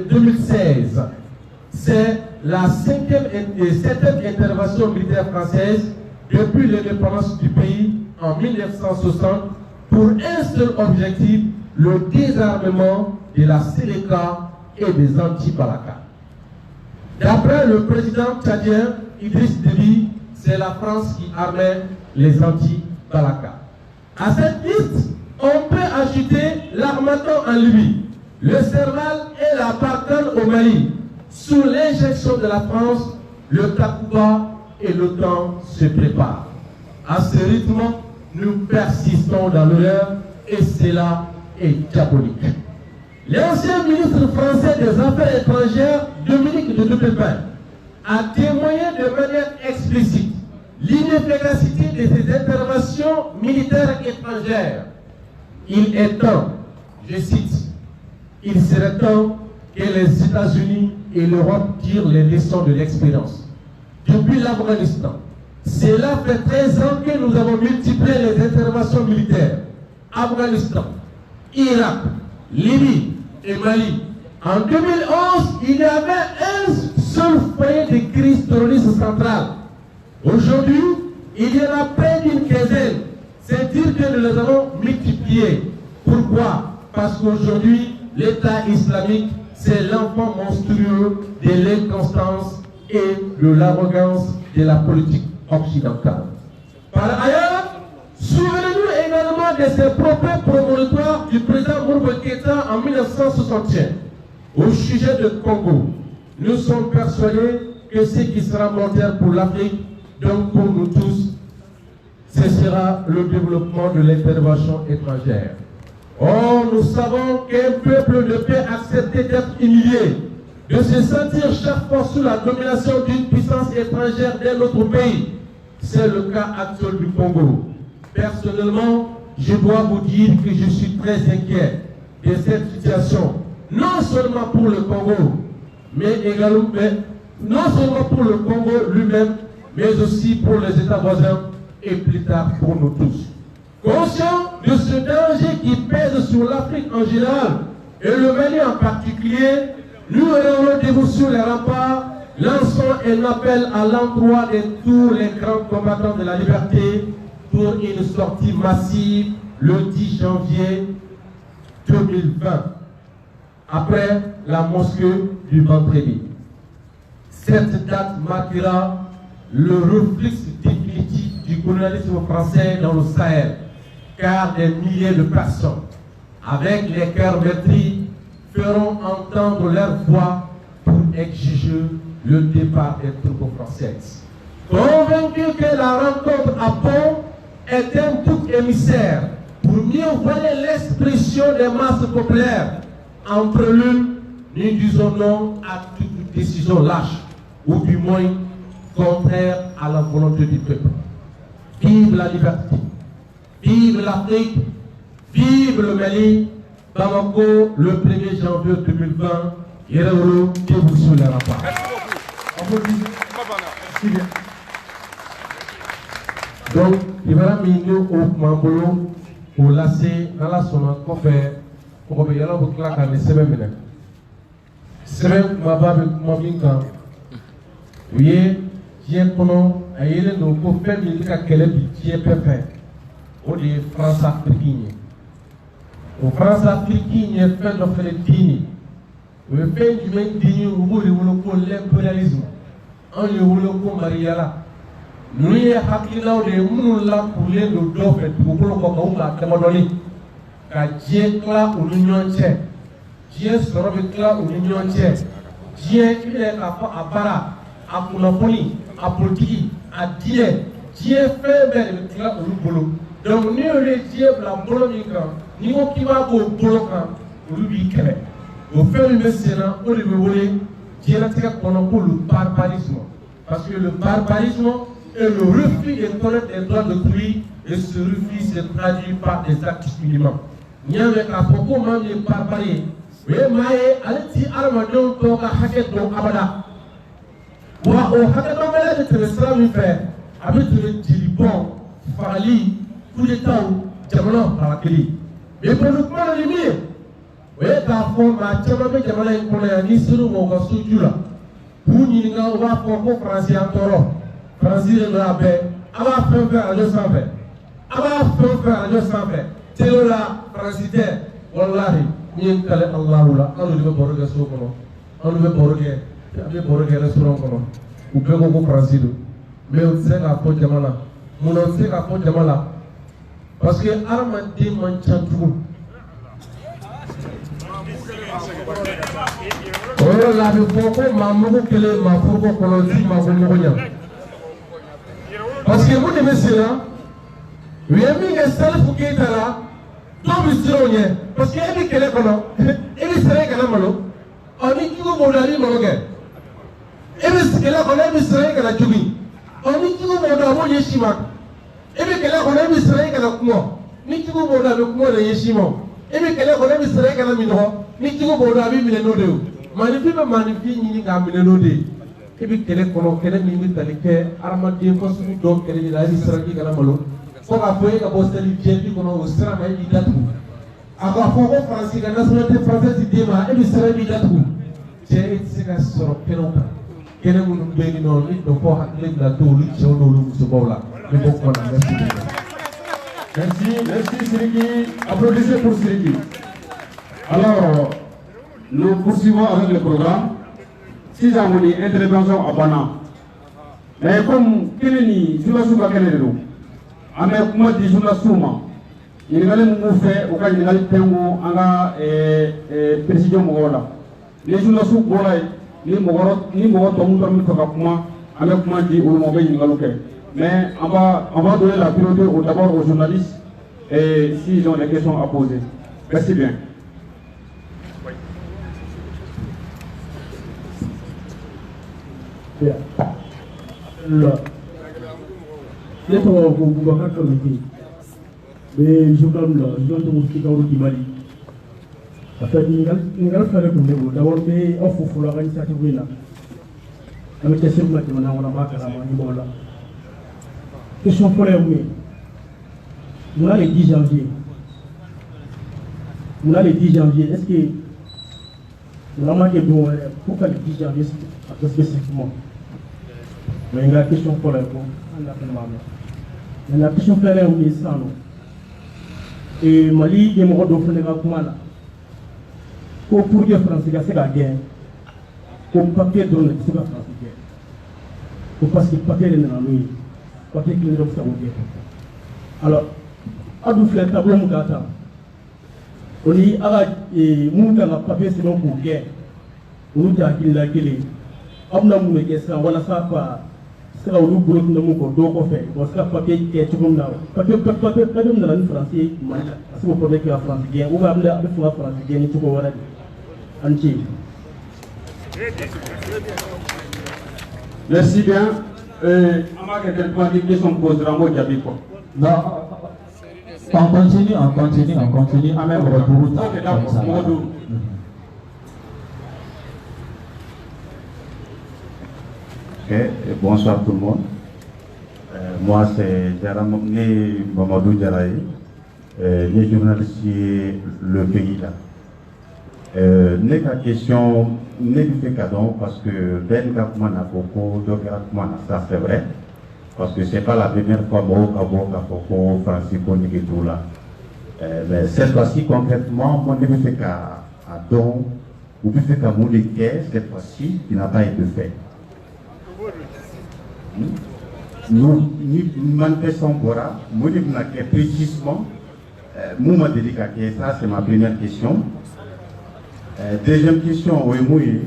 2016. C'est la 5e et 7e intervention militaire française depuis l'indépendance du pays en 1960 pour un seul objectif, le désarmement de la Séléka et des anti-Balaka. D'après le président tchadien Idriss Déby, c'est la France qui armait les anti-Balaka. À cette liste, on peut ajouter l'Armatan en Libye, le Serval et la Barkhane au Mali. Sous l'injection de la France, le Takuba et l'OTAN se préparent. À ce rythme, nous persistons dans l'horreur et cela est diabolique. L'ancien ministre français des Affaires étrangères, Dominique de Villepin, a témoigné de manière explicite l'inefficacité de ces interventions militaires étrangères. Il est temps, je cite, il serait temps que les États-Unis et l'Europe tirent les leçons de l'expérience. Depuis l'Afghanistan, cela fait 13 ans que nous avons multiplié les interventions militaires. Afghanistan, Irak, Libye et Mali. En 2011, il y avait un seul foyer de crise terroriste centrale. Aujourd'hui, il y en a près d'une quinzaine. C'est dire que nous les avons multipliés. Pourquoi? Parce qu'aujourd'hui, l'État islamique, c'est l'enfant monstrueux de l'inconstance et de l'arrogance de la politique occidentale. Par ailleurs, souvenez-nous également de ces propos promontoires du président Mourouba Keïta en 1961 au sujet de Congo. Nous sommes persuadés que ce qui sera mortel pour l'Afrique, donc pour nous tous, ce sera le développement de l'intervention étrangère. Or, nous savons qu'un peuple ne peut accepter d'être humilié, de se sentir chaque fois sous la domination d'une puissance étrangère d'un autre pays. C'est le cas actuel du Congo. Personnellement, je dois vous dire que je suis très inquiet de cette situation, non seulement pour le Congo, mais également, non seulement pour le Congo lui-même, mais aussi pour les États voisins et plus tard pour nous tous. Conscient de ce danger qui pèse sur l'Afrique en général et le Mali en particulier, nous rendez-vous sur les remparts, lançons un appel à l'endroit de tous les grands combattants de la liberté pour une sortie massive le 10 janvier 2020, après la mosquée du vendredi. Cette date marquera le reflux définitif du colonialisme français dans le Sahel, car des milliers de personnes, avec les cœurs meurtris, feront entendre leur voix pour exiger le départ des troupes françaises. Convaincus que la rencontre à Pont est un bouc émissaire pour mieux voler l'expression des masses populaires, entre l'une, nous disons non à toute décision lâche, ou du moins contraire à la volonté du peuple. Vive la liberté, vive l'Afrique, vive le Mali, Bamako, le 1er janvier 2020, Yereuro, que vous sur les rapports. Donc, il va m'aider au Mambolo, au Lassé, dans la zone, qu'on fait, on va y aller au claque à les semaines. Semaine, ma babe, ma binka. Oui, j'ai connu, aïe, nous, pour faire une calque, qui est parfait. Au de France africaine. Au France africaine, fait de faire dîner. Au fait du même dîner, au bout de l'impérialisme. En le bout de Mariala. Nous y avons de Mounoula pour les deux faits, pour le Coca-Cola, Camadoni. Car Dieu cla ou l'union tiers. Dieu sera avec cla ou l'union tiers. Dieu est à Bara, à Mounapoli, à Polti, à Dieu. Dieu fait avec cla ou le boulot. Donc, ni le Dieu, la Bologna, ni au Kiva au Boloka, ou lui Québec. Au fait, le Sénat, on le voulait, Dieu a tiré pour le barbarisme. Parce que le barbarisme est le refus de connaître les droits d'autrui, et ce refus se traduit par des actes minimums. Il y a un propos même de barbarie. Oui, mais allez-y, Armagnon, donc à Haketon Abada. Ou à Haketon, mais là, je te laisse faire. Avec le Djibon, Fali, coup d'État, Djamana, Parakeli. Mais pour le point de l'ennemi, oui, la forme, ma Djamana, Djamana, qu'on a mis sur le mot, sur là. Pour nous, on va faire un français en taureau. Français de la paix, on va faire un 200 fait. On va faire un 200 fait. C'est là, français, Wallahi, nous allons Allah, on ne veut pas regarder ce qu'on a. On ne veut pas regarder le restaurant qu'on a. Ou peut qu'on français. Mais on sait qu'à Pont Jamala, on sait qu'à Pont Jamala, parce que Armandé Manchantou. Oh là, il faut que Mamoudou Kele, ma Fogo Kolodi, ma Fogonia. Parce que vous devez cela, oui, mais les seuls qui sont là, tout le monde, parce que les Kele Kono, et les Séré Kanamalo, on dit que vous avez Mologue. Et les Kele Kono, et les Séré Kanajumi. On dit que vous avez Yeshima. Et les Kele Kono, et les Séré Kanakumo. Ni que vous avez le Kumo de Yeshima. Et les Kele Kono, et les Séré Kanamino. Ni que vous avez Milenodeo. Magnifique, magnifique, ni qu'à Milenode. Et puis Kele Kono, Kele Mimi Talike, Armandé, Kosu, donc Kele Lali Saraki Kanamalo. Pour appuyer la poste de l'Ibjébi qu'on a au Sera et Bidatou. Alors, pour qu'on fasse la nationalité française, il démarre et le Sera et Bidatou. J'ai été sur le Pénoka. Quel est mon bénin, donc pour atteindre la tour, il faut nous ce bord-là. Mais pourquoi on a Merci Siriki. Applaudissez pour Siriki. Alors, nous poursuivons avec le programme. Si j'ai une intervention à Bana. Mais comme Keneni, je ne suis pas Keneni. Ame kuma di journal suma ɲininkali mun fɛ u ka ɲininkali tɛnku an ka président mɔgɔw la ni journal su bɔra yen ni mɔgɔ tɔ minnu bɛ fɛ ka kuma an bɛ kuma di olu ma u bɛ ɲininkaliw kɛ mais on va donner la priorité d'abord aux journalistes et s'ils ont des questions à poser. Merci bien. Bien. Ne tɔgɔ ko Boubacar Kamite bɛ journal la journal tɔgɔ Kikaw Kibali a fait ɲininkali fila de tun bɛ bolo d'abord n bɛ aw fo fɔlɔ a ka initiative in na an bɛ cɛsiri min na jamana kɔnɔ an b'a kalama ɲɛmɔgɔ la question fɔlɔ ye mun ye munna le 10 janvier est-ce que munna ma kɛ don wɛrɛ pourquoi le 10 janvier spécifiquement mais n ka question fɔlɔ ye ko an da fɛnɛ b'a mɛn. Mais la question filanan ye mun ye sisan nɔ Mali ɲɛmɔgɔ dɔ fɛnɛ ka kuma la ko pour que Faransi ka se ka gɛn ko papier dɔrɔn de tɛ se ka Faransi gɛn ko parce que papier de nana n'o ye papier kelen dɔrɔn bɛ se k'o gɛn. Alors aw dun filɛ tableau mun k'a ta o ni a ka mun kan ka papier sɛbɛn k'o gɛn olu tɛ hakilina kelen aw bɛna mun de kɛ sisan walasa ka se ka olu bolo tun bɛ mun kɔ dɔw kɔfɛ o se ka papier kɛ cogo min na papier min nana ni Faransi ye Mali la a se k'o papier kɛ ka Faransi gɛn ou bien a bɛ fɛ ka Faransi gɛn ni cogo wɛrɛ de an ce. Merci bien. On va quelques des questions posées à moi Djabi quoi. Non, on continue. On même retour. Ok, d'accord. Okay. Bonsoir tout le monde. Moi c'est Jaramokne Mamadou Djaraï, les journalistes Le Pays là. N'est qu'à question, n'est du fait cadeau parce que Ben Gakman a beaucoup, ça c'est vrai. Parce que c'est pas la première fois que Francisco Niguetou là. Mais cette fois-ci concrètement, moi je fais qu'à don, ou je fais qu'à Mouliké, cette fois-ci, qui n'a pas été fait. Nous manifestons Bora, nous disons que précisément, moi je dis que ça c'est ma première question. Deuxième question, oui.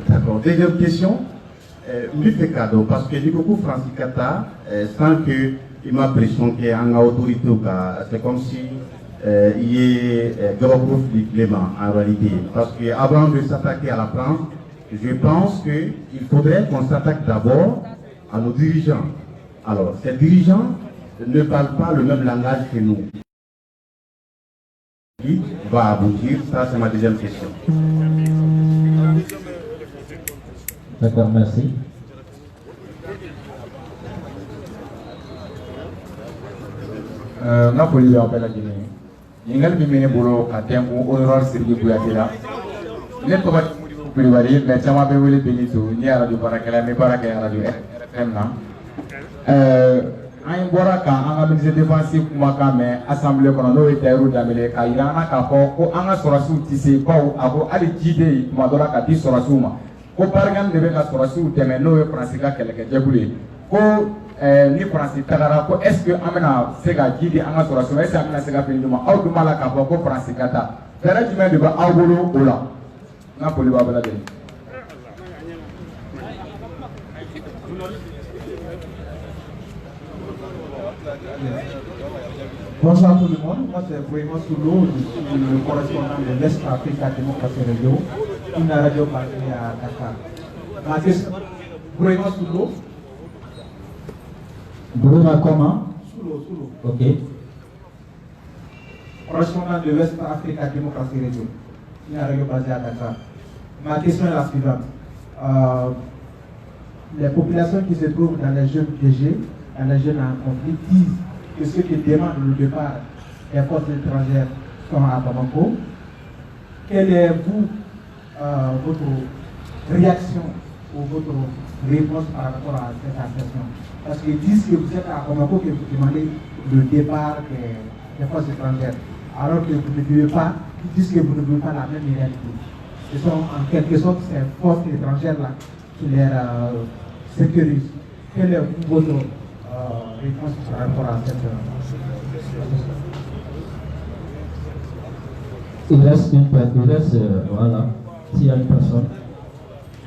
D'accord. Deuxième question, lui fait cadeau parce que du coup Francis Kata sans que il m'a pressionné en autorité c'est comme si il est Gabaprouf du Clément en réalité parce que avant de s'attaquer à la France je pense qu'il faudrait qu'on s'attaque d'abord à nos dirigeants. Alors ces dirigeants ne parlent pas le même langage que nous. Qui va aboutir, ça c'est ma deuxième question. D'accord, merci. Napoli bɛ bɛɛ lajɛlen ɲininkali min bɛ ne bolo ka tɛnku honorable Sidiki Kuyate la ne tɔgɔ ye Modibo Kulibali mais caman bɛ wele Beniso n ye radio baarakɛla n bɛ baara kɛ radio RFM na an bɔra ka an ka ministre défense kumakan mɛn assemblée kɔnɔ n'o ye Tayiru Danbele k'a yira an na k'a fɔ ko an ka sɔrɔsiw tɛ se bawo a ko hali ji tɛ yen tuma dɔ la ka di sɔrɔsiw ma ko barikani de bɛ ka sɔrɔsiw dɛmɛ n'o ye Faransi ka kɛlɛkɛjɛkulu ye ko ni Faransi tagara ko est ce que an bɛna se ka ji di an ka sɔrɔsiw ma est ce que an bɛna se ka fini d'u ma aw dun b'a la k'a fɔ ko Faransi ka taa fɛɛrɛ jumɛn de bɛ aw bolo o la n ka foli b'aw bɛɛ lajɛlen. Bonsoir tout le monde, moi c'est vraiment Soulo, je suis le correspondant de l'Est Africa Démocratie Radio, une radio basée à Dakar. Ma question, vraiment Soulo. Bruno comment? Soulo. Ok. Correspondant de l'Est Africa Démocratie Radio, une radio basée à Dakar. Ma question est la suivante. Les populations qui se trouvent dans les jeunes DG, dans les jeunes en conflit, disent que ceux qui demandent le départ des forces étrangères sont à Bamako. Quelle est votre réaction ou votre réponse par rapport à cette assertion? Parce qu'ils disent que vous êtes à Bamako, que vous demandez le départ des forces étrangères, alors que vous ne devez pas, ils disent que vous ne devez pas la même réalité. Ce sont en quelque sorte ces forces étrangères-là qui les sécurisent. Quelle est votre réponse par rapport à cette Il reste une personne, voilà, s'il y a une personne.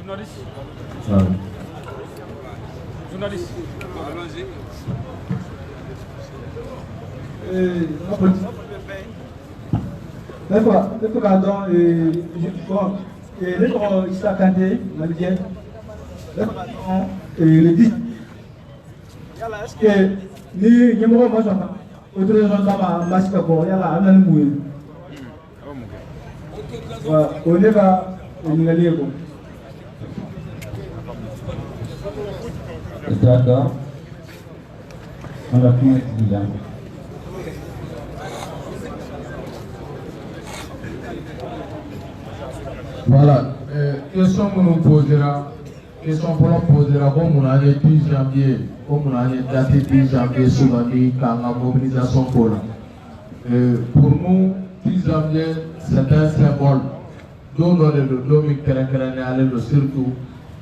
Journaliste. Voilà. Journaliste. D'accord, pardon, le corps Issa Kanté, Malien, le dit. Est-ce que ni nyamoro mo soma autorisation sama masika ko yala amna muye wa olega ngali ko D'accord. On va plus dire. Voilà, question que nous posera, question pour nous posera comme on a dit 10 janvier, comme on a dit daté 10 janvier souvent dit quand la mobilisation pour pour nous, 10 janvier c'est un symbole. Nous on est le domi aller surtout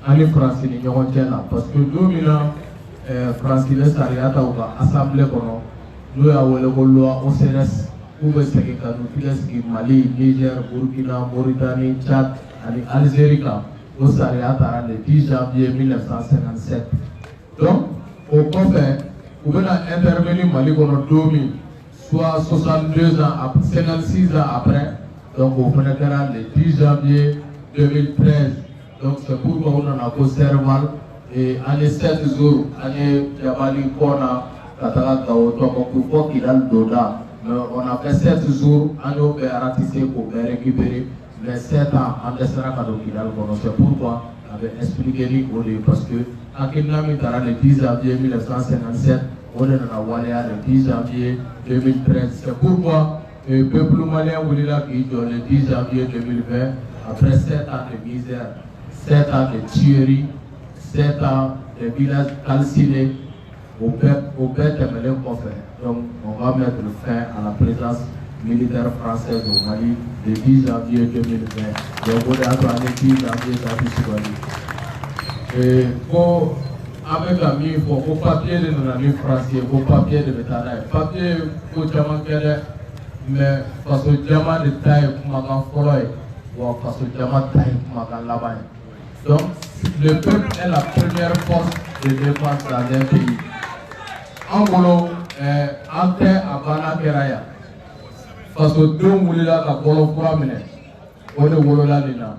en France ni ñoo là parce que domina France les sariata ou assemblée kono nous ya wala ko loi au CNS ou bien c'est que nous Mali, Niger, Burkina, Mauritanie, Tchad, Algérie, au Sariata le 10 janvier 1957. Donc, au confin, vous venez intervenir Mali qu'on a dormi, soit 62 ans après, 56 ans après, donc vous venez le 10 janvier 2013. Donc c'est pourquoi on a conservé et année 7 jours, année Yabali Kona, Katalata, Otomoko, Kidal Doda. On a fait 7 jours, on a ratisser pour récupérer les 7 ans en descendant à Kidal. C'est pourquoi on avait expliqué parce que à Kinami le 10 janvier 1957, on est dans la le 10 janvier 2013. C'est pourquoi le peuple malien voulait la qui le 10 janvier 2020, après 7 ans de misère, 7 ans de tuerie, 7 ans de villages calcinés, au peuple temelé qu'on fait. Donc, on va mettre fin à la présence militaire française au Mali le 10 janvier 2020. Donc, on est à le 10 janvier 2020. Et pour, avec la mise, pour papier de nos français, pour papier de bétail, papier pour Djaman mais parce que Djaman de taille pour ma ou parce que Djaman taille pour ma donc, le peuple est la première force de défense dans un pays. En gros, en terre à Bana Keraya, parce que deux moulins à Bolo Kouramine, on est Wolola Nina.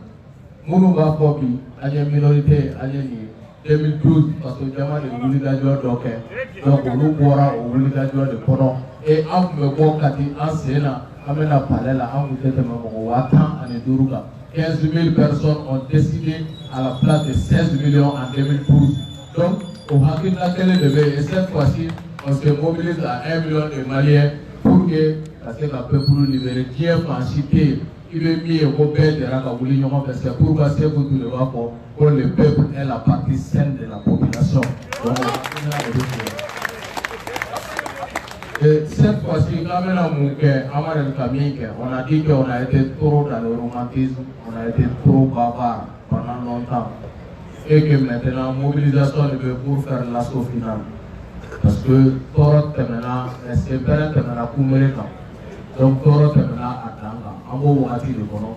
Mounouba Fobi, à une minorité, à 2012, parce que Djama est moulin d'Oké, donc on nous boira au moulin de Pono, et en me voit Kati, en Sénat, amena Palela, en vous êtes Watan, en Duruga. 15 000 personnes ont décidé à la place de 16 millions en 2012. Donc, au Hakim Nakele devait, et cette fois-ci, on se mobilise à 1 million de Maliens pour que, parce que la peuple nous libère, qui est francité, il est mis au père de Rakabouli, parce que pour passer pour tout le monde, pour le peuple est la partie saine de la population. Donc, et cette fois-ci, quand même, on a dit qu'on a été trop dans le romantisme, on a été trop bavard pendant longtemps. Et que maintenant, mobilisation est pour faire l'assaut final. Parce que Toro Temena, c'est bien Temena Koumereka. Donc Toro Temena Atanga, en gros, on a dit le bono.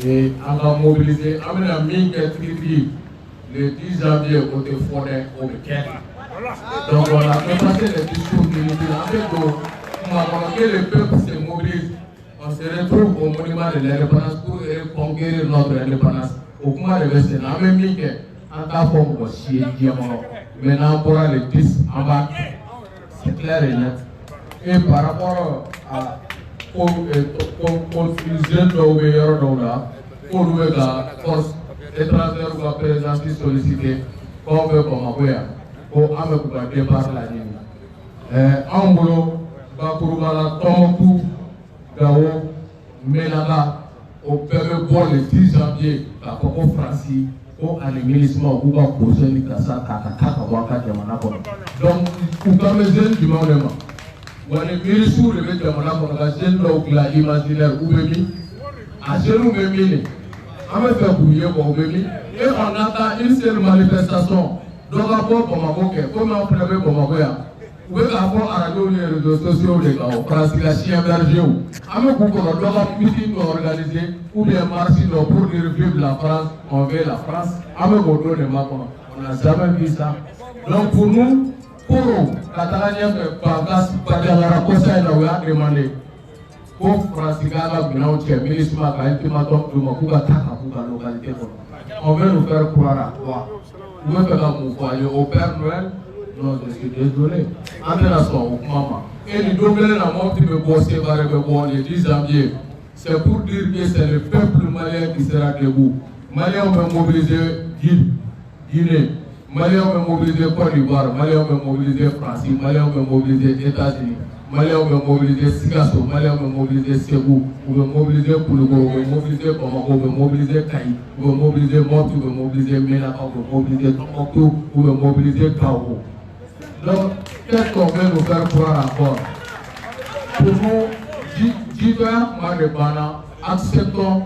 Et on a mobilisé, on a mis le 10 janvier au Téfondé au week-end. Donc on a préparé les discours de l'Union. En fait, le peuple se mobilise, on se retrouve au monument de l'indépendance pour conquérir notre indépendance. Au moment de l'Est, on a même mis qu'en cas de chier, maintenant on pourra le 10 en bas. C'est clair et net. Et par rapport aux jeunes pour la force étrangère ou la présence sollicitée, comme veut Bamakoya, pour Amekuba départ la ligne. En boulot, Bakurubala, Tomoku, Gao, Menaga, au permet pour le 10 janvier, à Coco Francis, au animalisme, ou à Kosen, Kasa, Kaka, Waka, Yamanako. Donc, pour que les jeunes du monde, ou à l'église où le mec Yamanako, la jeune là, imaginaire, ou béni, à jeune ou béni, on va faire bouillir au béni, et on attend une seule manifestation. Donc, rapport pour ma coquille, comme on prévient pour ma coquille. Vous pouvez avoir à la radio les réseaux sociaux, les gars, parce qu'il y a chien berger. À me couper, on doit meeting organisé ou bien marcher pour dire vive la France, on veut la France. À me couper, on n'a jamais vu ça. Donc pour nous, pour Catalania, par la Cosa et la OEA demandé, pour Francica, ministre, localité. On veut nous faire croire à quoi? Vous pouvez faire au Père Noël. Non, je suis désolé. Et le double la mort qui me bosse le 10 janvier, c'est pour dire que c'est le peuple malien qui sera debout. Malien va mobiliser Guinée, Malien va mobiliser Côte d'Ivoire, Malien va mobiliser France, Malien va mobiliser États-Unis, Malien va mobiliser Sigasso, Malien va mobiliser Ségou, on va mobiliser Koulougo, on va mobiliser Bamako, on va mobiliser Kaï, on va mobiliser Mopti, on va mobiliser Ménaka, on va mobiliser Tombouctou, on va mobiliser Kaou. Donc, qu'est-ce qu'on veut nous faire croire encore? Pour nous, Jiba Marebana, acceptons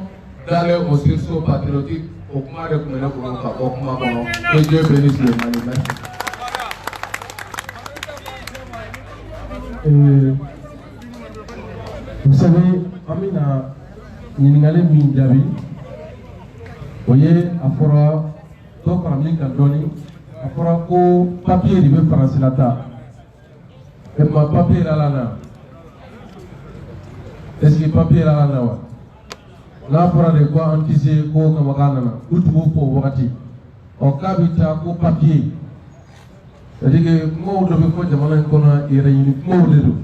d'aller au sursaut patriotique au Kumar de Kumar au Kumar et Dieu bénisse le Mali. Vous savez, Amina Niningale Minjabi, vous voyez, à Fora, donc Ramin Kandoni, à Fora, au papier de France Lata. Et ma papier à l'ana. Est-ce que papier à l'ana? Là, pour aller quoi, on disait, quoi, comme on a un outil pour Wati. Au cas où au papier. C'est-à-dire que moi, je veux faire des malins qu'on a réunis, moi, je veux.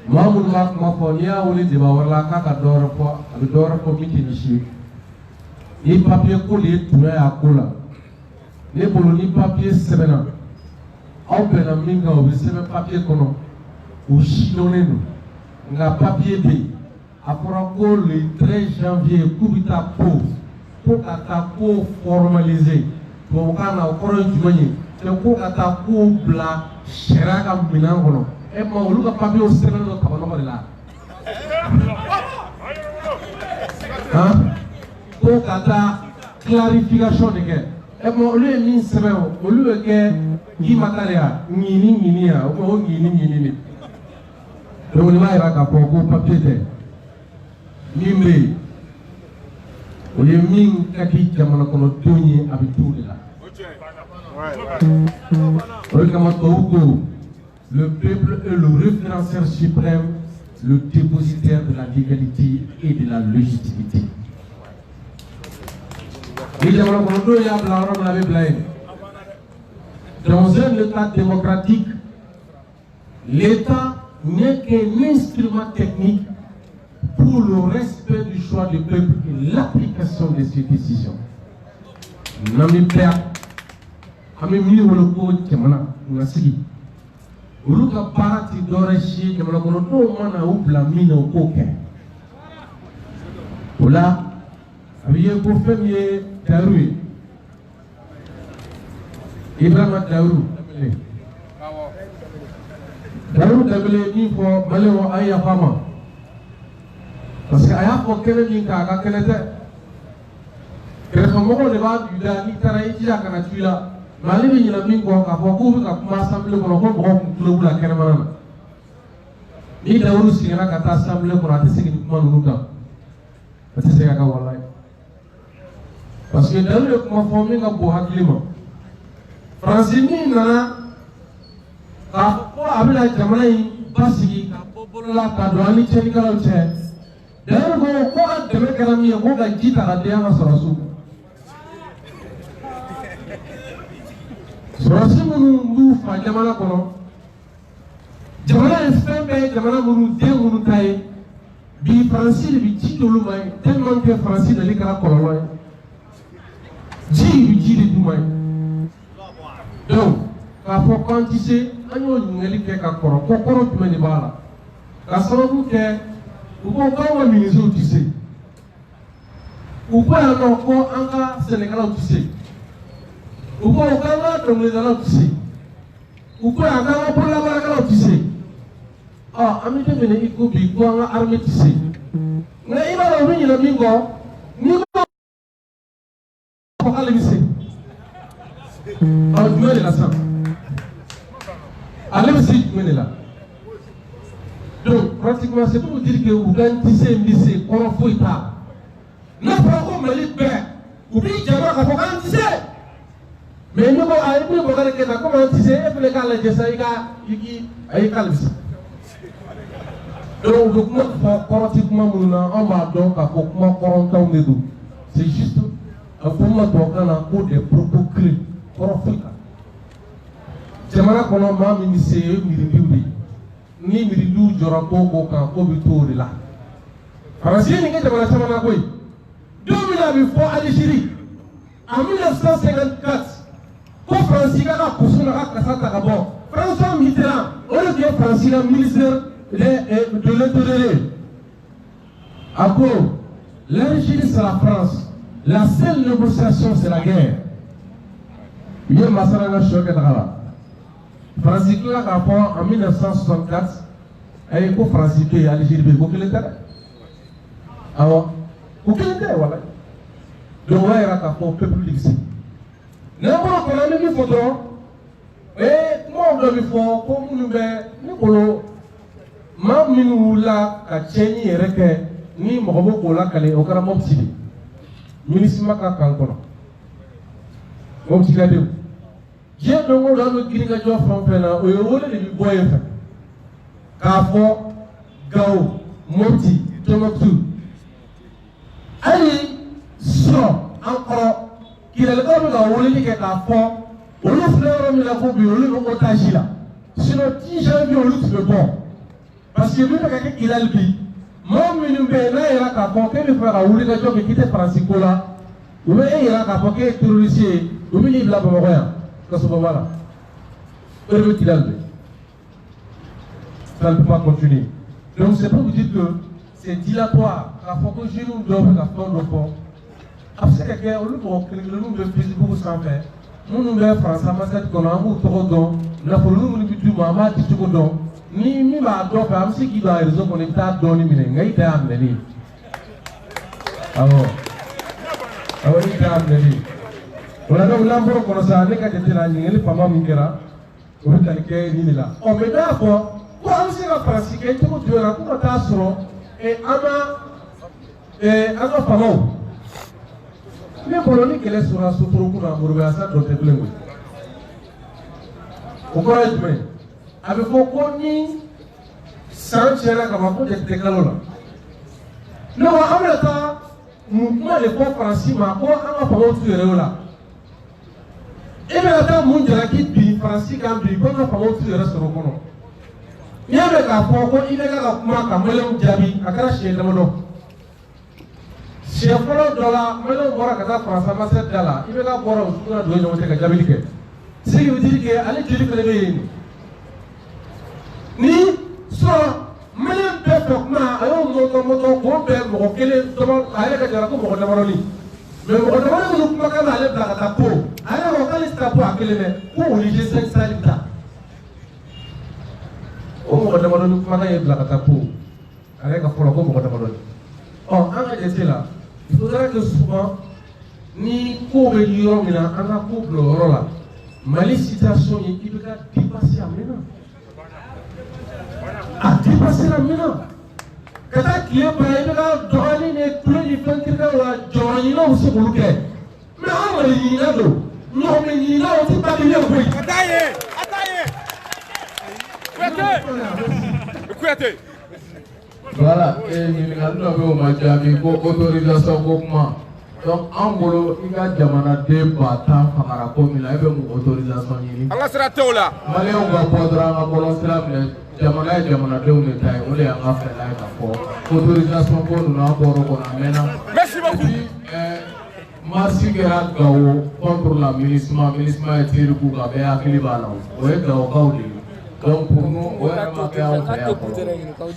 Mamoul mak mafonia wuli di bawarla kaka dora po miti nishi. Ni papier kuli tume akula. Ni bolo ni papier semena. Au pena minga obi seme papier kono. Ushidonenu. Nga papier bi. Apora ko le 13 janvier kubita po. Pour kata ko formaliser. Pour kana okoro jumanyi. Te ko kata ko bla sheraka minangono. Et moi, je ne papier au Sénat de Kabanoma là. Pour la clarification de guerre. Et moi, lui, il s'est mis au lieu que Guy Mataria, ni, ou ni. Le monument est là pour papier de Nimbe. o ye min ka di jamana kɔnɔ denw ye a bɛ t'o de la o de kama tubabu ko le peuple est le référenceur suprême, le dépositaire de la légalité et de la légitimité. Dans un État démocratique, l'État n'est qu'un instrument technique pour le respect du choix du peuple et l'application de ses décisions. Nami père, ami mi wolo ko jamana ngasigi. Olu ka baara ti dɔwɛrɛ si jamana kɔnɔdenw mana u bila min na u k'o kɛ o la a bɛ ye ko fɛn min ye Tayiru ye Ibrahima Tayiru Danbele min fɔ Maliyɛnw a ye yafa a ma parce que a y'a fɔ kɛnɛ min kan a ka kɛnɛ tɛ kɛrɛfɛmɔgɔw de b'a juda n'i taara i jija kana to i la. Mais ale bɛ ɲinɛ min kɔ k'a fɔ k'u bɛ ka kuma assemblée kɔnɔ ko mɔgɔw kun tulo b'u la kɛnɛmana na ni Tayiru sigira ka taa assemblée kɔnɔ a tɛ segin ni kuma ninnu kan a tɛ se ka kɛ walayi parce que Tayiru ye kuma fɔ min ka bon hakili ma Faransi min nana k'a fɔ ko a bɛna jamana in basigi ka bɔ bolola ka don an ni cɛnnikɛlaw cɛ Tayiru ko ka dɛmɛ kɛra min ye ko ka ji ta ka di an ka sɔrɔsiw Sɔrɔsi minnu b'u fa jamana kɔnɔ jamana ye fɛn bɛɛ ye jamana minnu den minnu ta ye bi Faransi de bɛ ji d'olu ma ye tellement que Faransi nali kɛra kɔlɔlɔ ye ji bɛ ji de d'u ma ye donc k'a fɔ k'an tɛ se an y'o ɲininkali kɛ ka kɔrɔ ko kɔrɔ jumɛn de b'a la ka sababu kɛ u ko k'an ka ministres tɛ se u ko yan nɔ ko an ka sɛnɛkɛlaw tɛ se. U ko k'an ka dɔnkilidalaw tɛ se u ko yan k'an ka bololabaarakɛlaw tɛ se an bɛ don min na i ko bi ko an ka armée tɛ se nka i b'a dɔn u bɛ ɲinɛ min kɔ n'i ko fɔ k'ale bɛ se jumɛn de la sisan ale bɛ se jumɛn de la donc pratiquement c'est pour dire que u ka n tɛ se n bɛ se kɔrɔ foyi t'a la n'a fɔra ko Mali bɛɛ u b'i jama k'a fɔ k'an tɛ se. Mais nous avons dit que comment tu sais, et puis les gars, les gens, ils calment. Donc, pratiquement, on va donc à comment 40 ans de dos. C'est juste un moment où on a des propos clés. C'est maintenant qu'on a mis ces miridoudi. Ni miridou, j'aurai pas aucun cobito de là. Alors, si vous avez dit que vous avez 2000 fois Algérie, en 1954, ko Faransi ka kusuna ka kasa ta gabon François Mitterrand au lieu que Faransi la ministre de l'Intérieur Ako l'Algérie c'est la France la seule négociation c'est la guerre il y a masala na choc etala Faransi ka rapport en 1964 ay ko Faransi ke Algérie be ko kele tara awa ko kele tara wala donc wa era ka ko peuple lixi n'importe quel ami qui faudra et moi on doit faire comme nous ben nous collons ma minu la ka chenyi ereke ni mogobo kola kale okara mobsidi ministre maka kankono mobsidi de je dongo la no giringa jo frampena o yole de boye fa ka fo gawo mobti tomoktu ali so encore qu'il a le droit de rouler les gars fort, on le frère on l'a coupé, on le otage là. Sinon, si jamais on lutte le bon, parce que lui il a le but. Moi, je me dis là, il a qu'à fond, qu'il faut rouler les gens qui quittent Francisco là. Ou bien il a qu'à fond, qu'il est terroriste, ou bien il a pas rien. Que ce moment là, il veut qu'il a le but. Ça ne peut pas continuer. Donc c'est pour vous dire que c'est dilatoire. À fond que j'ai nous doivent faire fond de fond. Après quelqu'un, on le nom de Facebook sans faire. Nous nous mettons France, ambassade qu'on a un torodon, la pour nous nous dit maman dit tout don. Ni ma dope, am si qui doit raison qu'on est à donner mine, ngai ta amneli. Alors il t'a amené. On a donc l'embrouille qu'on a avec la tête là, ni pas mal mingera. On est allé ni là. On met d'abord, quoi on s'est rappelé que tout le monde a sur et ama pas mal. mais Polonie qu'elle est sur un sous-trou dans Bourgogne, ça doit être plein. Au courage, mais avec beaucoup ni sans tirer comme un peu de décalage. Non, en même temps, moi les pauvres français, ma quoi, on va pas montrer là. Et bien attends, mon dieu, qui dit français quand dit, on va pas montrer le reste de l'eau. Il y a des cas pour il y a des cas pour moi comme le Djabi, à cracher le mono. Si on prend dollar, maintenant on va regarder français, on va se dire là, il y a des cas pour on va donner au Djabi Djabi que. Si vous dites que allez Djabi que les ni soit Malien perfectement, alors mon père me recueille devant aller que la coupe de Maroni. Mais on demande nous pas qu'à aller dans la peau. Alors on va aller taper à quel est pour les 5 salita. On va demander nous pas aller dans la peau. Avec un peu comme on va demander. Oh, en fait là, il faudra que souvent ni pour venir on a un couple là. Mali situation il peut dépasser à maintenant. A dépasser la mina. Quand tu es prêt à donner les plus de temps que tu as donné là aussi pour le faire. Mais on va y aller là. Non mais il là on ne peut pas venir au pays. Attendez. Voilà. Et il y a un match pour autorisation comment. Donc en gros il y a jamana de bata famara comme il a eu une autorisation ici. Allah sera tola. Malais on va prendre un bolon slam jamana de on est taille on est en affaire là pour autorisation pour nous avoir qu'on amène. Merci beaucoup. Merci Gao contre la ministre est tiré pour gaber à Kilibala. Ouais Gao Gaudi. Donc pour nous on a marqué un peu.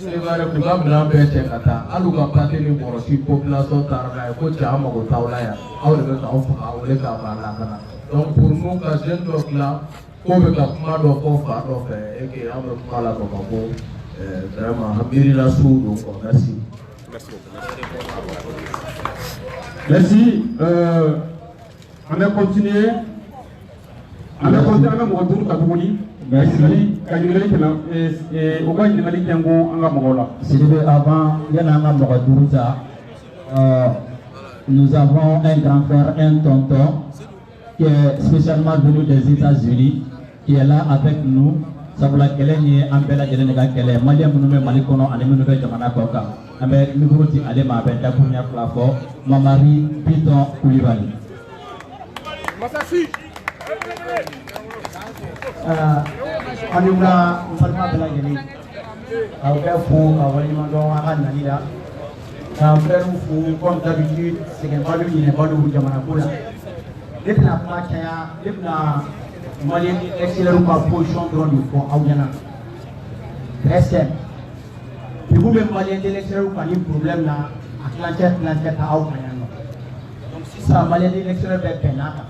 C'est vrai que nous avons un peu de kata. Alors qu'on partait nous pour aussi population targa et que chama ko taulaya. Alors que nous avons fait un kana. Donc pour nous quand jeune donc là comme le comment doit faire donc et que on va parler comme vraiment habiri la sous donc merci. Merci. On va continuer. On va continuer avec mon retour Kabouli. Merci. Avant, nous avons un grand frère, un tonton, qui est spécialement venu des États-Unis, qui est là avec nous. Ça vous l'a qu'elle est en belle agenda qu'elle est. Malien, nous sommes malikono, nous sommes de Manakoka. Avec nous, nous sommes allés à Benda Kounia Plafo, ma mari, Piton Koulibaly. Anula Falma Belagini, our fool, our Limano, Hananida, our friend who come d'habitude, second body in a body with Jamanapula. Let not Machaya, let not Malian excellent position drawn for Auyana. Present. The women Malian election can you problem now, Atlanta out. Donc, si ça Malian election est penata,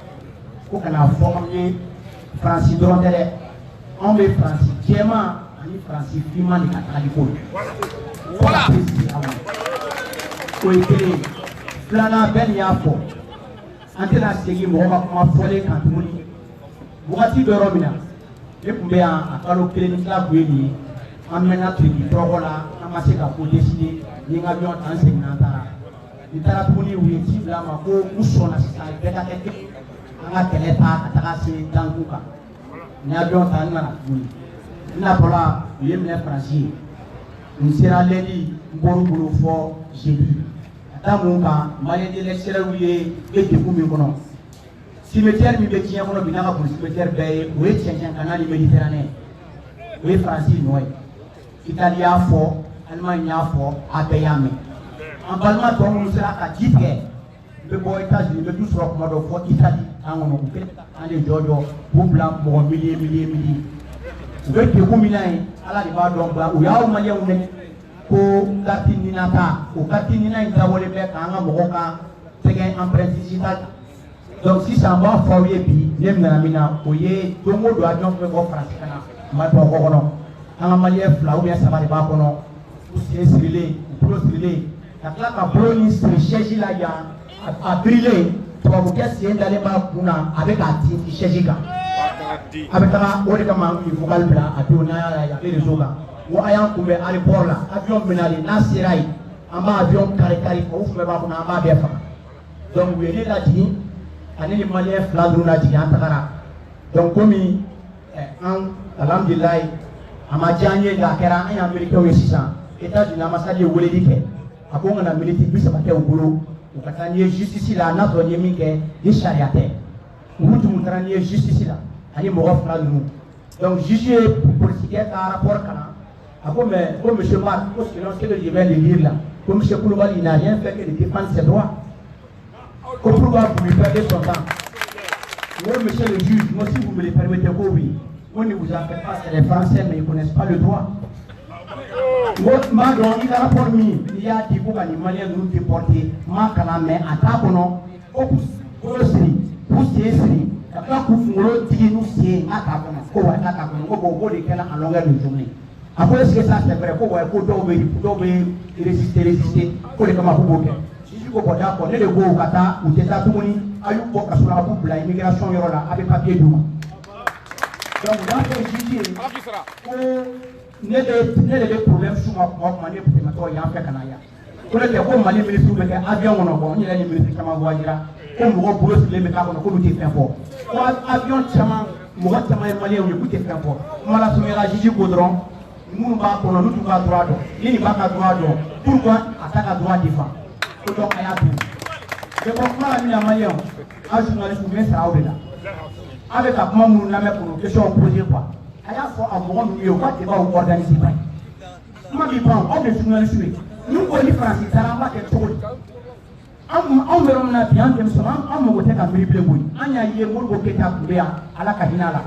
who can have formally Francis Dondere. On met Francis Diema, et Francis Fiman de Cataliko. Voilà. Oui, Flana Ben Yafo. Antena Segi Moha, ma folie quand vous dites. Voici de Romina. Et pour bien à Calo Clinic la Bouini, en menant tout le Togola, en massacre pour décider, il y a bien un signatara. Il t'a appris où il est là, ma peau, où sont la salle, peut-être à quelle état, à Tarassi, dans le cas. N'avions pas n'a pas les mêmes français. Nous sera l'éli, bon boulot fort, j'ai vu. Dans mon cas, malgré les l'excellent et des coups, cimetière Mibétien, on a bien pour le cimetière Bay, où est un canal méditerranéen. Où est Francis Noé. Italien fort, Allemagne fort, à Payame. En Palma, on sera à 10 guerres. Le boy États-Unis, le plus rock mode of Italie, en occupé, en les Jojo, pour blanc, pour milliers. Vous voyez que vous m'avez à la débat d'Omba, où il y a un malien pour Katinata, ou Katinina, il a volé avec un Moroka, c'est un empreinte digitale. Donc si ça va foyer, puis, il y a une mina, où il y a deux mots de l'avion pour le français, mal pour Rono, un malien flau, bien ça va les bas, pour se strilé, pour le strilé. La claque à Brony, c'est là, il y a à briller, tu vas vous dire si elle allait pas avec un titre chez Giga. Avec un origami, il faut le plan, à tout, il y a des choses. Ou ayant coupé à l'époque là, avion menali, Nasirai, en bas avion carré, pour vous faire un bas bien. donc u ye ne lajigin ani ni maliyɛn fila dun lajigin an tagara donc komi an alhamdulilayi a ma diya an ye nka a kɛra an y'an miirikɛw ye sisan États-Unis ambassade ye weleli kɛ a ko n kana miniti 30 kɛ u bolo u ka taa n'i ye justice la n'a sɔrɔ n'i ye min kɛ ni sariya tɛ olu tun taara n'i ye justice la ani mɔgɔ fila ninnu donc juge ye politicien ka rapport kalan a ko mais ko monsieur Marc ko sinon ce que je vais le lire là ko monsieur Koulibaly il n'a rien fait que de défendre ses droits ko pourquoi vous lui perdez son temps moi monsieur le juge moi si vous me le permettez ko oui on ne vous en fait pas c'est les Français mais ils connaissent pas le droit ma dɔn i ka rapport min n'i y'a di ko ka nin maliyɛn ninnu déporter ma kalan mais a t'a kɔnɔ ko k'u bolo siri k'u sen siri ka tila k'u kunkolo digi n'u sen n'a t'a kɔnɔ ko wa n'a t'a kɔnɔ ko bon o de kɛra en longueur de journée a ko est-ce que ça c'est vrai ko wa ko dɔw bɛ résister ko de kama k'u b'o kɛ juge ko bon d'accord ne de ko ka taa u tɛ taa tuguni a y'u bɔ kaso la a b'u bila immigration yɔrɔ la a bɛ papier d'u ma donc n'a fɔ juge ye ko ne de bɛ problème su ma kuma o kuma ne tɛmɛtɔ yan fɛ ka na yan ko ne tɛ ko Mali ministre bɛ kɛ avion kɔnɔ bɔn n yɛrɛ ni ministre caman voyagera ko mɔgɔ bolo sigilen bɛ k'a kɔnɔ k'olu tɛ fɛn fɔ ko avion caman mɔgɔ caman ye maliyɛnw ye k'u tɛ fɛn fɔ kuma la sumayara juge ko dɔrɔn minnu b'a kɔnɔ n'u t'u ka droit dɔn ni nin b'a ka droit dɔn pourquoi a t'a ka droit défend ko donc a y'a to mais bon kuma la min na maliyɛnw an journaliste u bɛ sara o de la a bɛ ka kuma minnu lamɛn kɔnɔ question posée quoi a y'a fɔ a mɔgɔ ninnu ye u ka débat u organiser ba ye kuma b'i ban aw de journaliste ye n'u ko ni Faransi taara an b'a kɛ cogo di anw bɛ yɔrɔ min na bi an denmisɛnninw an mago tɛ ka miiri bilen koyi an y'a ye Modibo Keyita tun bɛ yan Ala ka hinɛ a la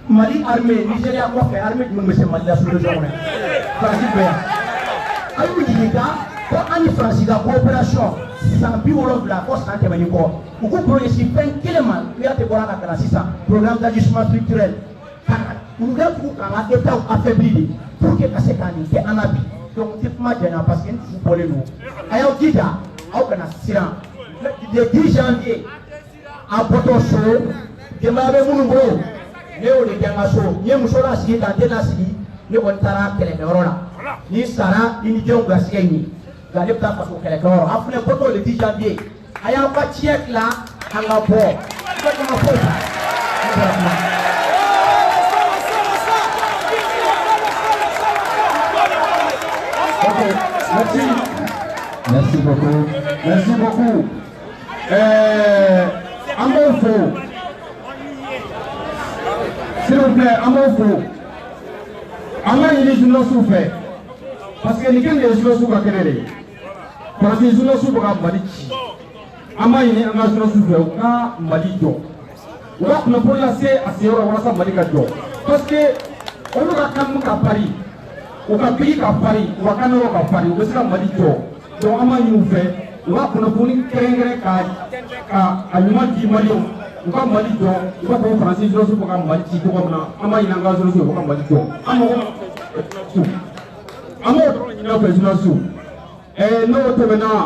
Mali armée Nigéria kɔfɛ armée jumɛn bɛ se Mali la sous-région kɔnɔ Faransi bɛ yan a y'u ɲininka ko an ni Faransi ka coopération san 70 ko san tɛmɛnen kɔ u ko projet fɛn kelen ma URT bɔra ka kalan sisan programme d'ajustement structurel nous devons quand l'État affaibli pour que ça s'écanise en habit. Donc, c'est pas gênant parce que nous voulons nous. Alors, déjà, le 10 janvier, à Potoso, je m'avais mon gros, Néo de Gangaso, Yemusola, si dans Denasi, ni Ontara, Kelenora, ni Sara, ni Dion Gassieni, la Lepta Paso Kelenora. Après Poto le 10 janvier, ayant pas tièque là, à la porte. Merci. Merci beaucoup. Merci beaucoup. Amofo. S'il vous plaît, Amofo. Anga il est journal souffert. Parce que les gens les journaux souffrent quel parce que les journaux souffrent Malichi. Ama il est un journal souffert. Oka Malijo. Oka ne peut laisser à ces heures ça Malikajo. Parce que on aura quand même à Paris. Oka pays à Paris. Oka ne va pas Paris. Oka c'est Malijo. Donc ama il nous fait. Oka ne peut ni créer ka aliment di Malio. Oka Malijo. Oka pour Francis journal souffrent Malichi. Oka na ama il a un journal souffrent Malijo. Amo ina fait sou no maintenant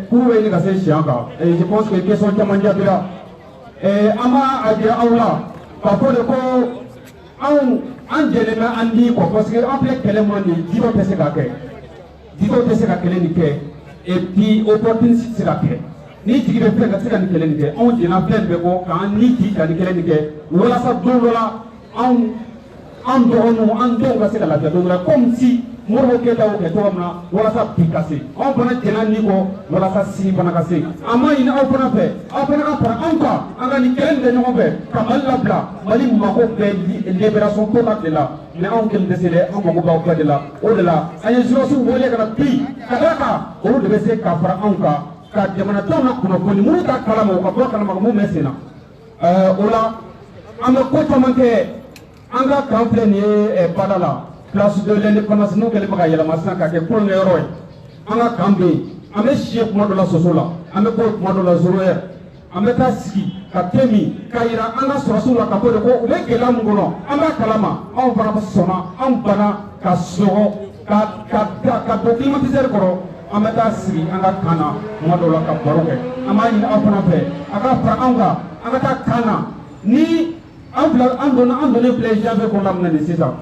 pour venir casser chianga et je pense que question chamanja bila ama adia aula parfois le ko an jelema andi ko parce que en plein kelemo ni dito tese ka kele ni ke et puis opportunité sera ke ni tigi be plein ka sera ni kele ni ke on jena plein be ko kan ni tigi ka ni kele ni ke wala sa dola en dehors en dehors de la vie comme si Modibo Keyita o kɛ cogo min na walasa bi ka se anw fana jɛnna ni kɔ walasa sini fana ka se a ma ɲini aw fana fɛ aw fana ka fara anw kan an ka nin kɛlɛ in kɛ ɲɔgɔn fɛ ka Mali labila Mali mako bɛ libération totale de la mais anw kelen tɛ se dɛ anw mako b'aw bɛɛ de la o de la an ye journaliste wele ka na bi ka d'a kan olu de bɛ se ka fara anw kan ka jamanadenw la kunnafoni minnu t'a kalama u ka bɔ kalama mun bɛ sen na o la an bɛ ko caman kɛ an ka kan filɛ nin ye bada la place de l'indépendance n'o kɛlen bɛ ka yɛlɛma sisan ka kɛ kulonkɛ yɔrɔ ye an ka kan bɛ yen an bɛ si kuma dɔ la soso la an bɛ bɔ kuma dɔ la zoroyɛri an bɛ taa sigi ka te min ka yira an ka sɔrɔsiw la ka fɔ de ko u bɛ gɛlɛya min kɔnɔ an b'a kalama anw fana sɔnna anw banna ka sunɔgɔ ka don climatiseur kɔrɔ an bɛ taa sigi an ka kan na kuma dɔ la ka baro kɛ an b'a ɲini aw fana fɛ a ka fara anw kan an ka taa kan na ni an donnen filɛ janvier kɔnɔna min na nin sisan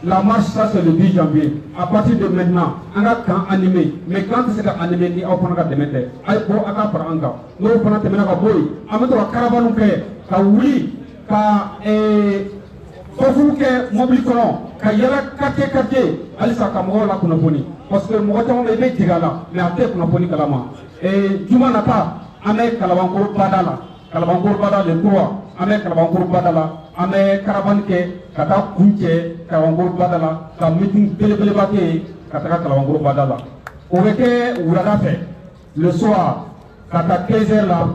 La marche, ça c'est le 10 janvier. À partir de maintenant, on a camp animé. Mais quand c'est animé, ni on prend des métiers. Aïe, bon, on a par anga. Nous prenons des métiers à boy. On met la caravane ka oui, ka fofu ke mobile colon, ka yala kate, alisa ka mo la kunaponi. Parce que mo ta on est digala, mais ate kunaponi kalama. Et juma nata, ame kalabanko badala. Kalabanko badala le 3, ame kalabanko badala. Ame caravane ke kata kunche kalabanko badala, ka meeting belebeleba ke kata kalabanko badala. Oveke urada fait le soir kata 15h là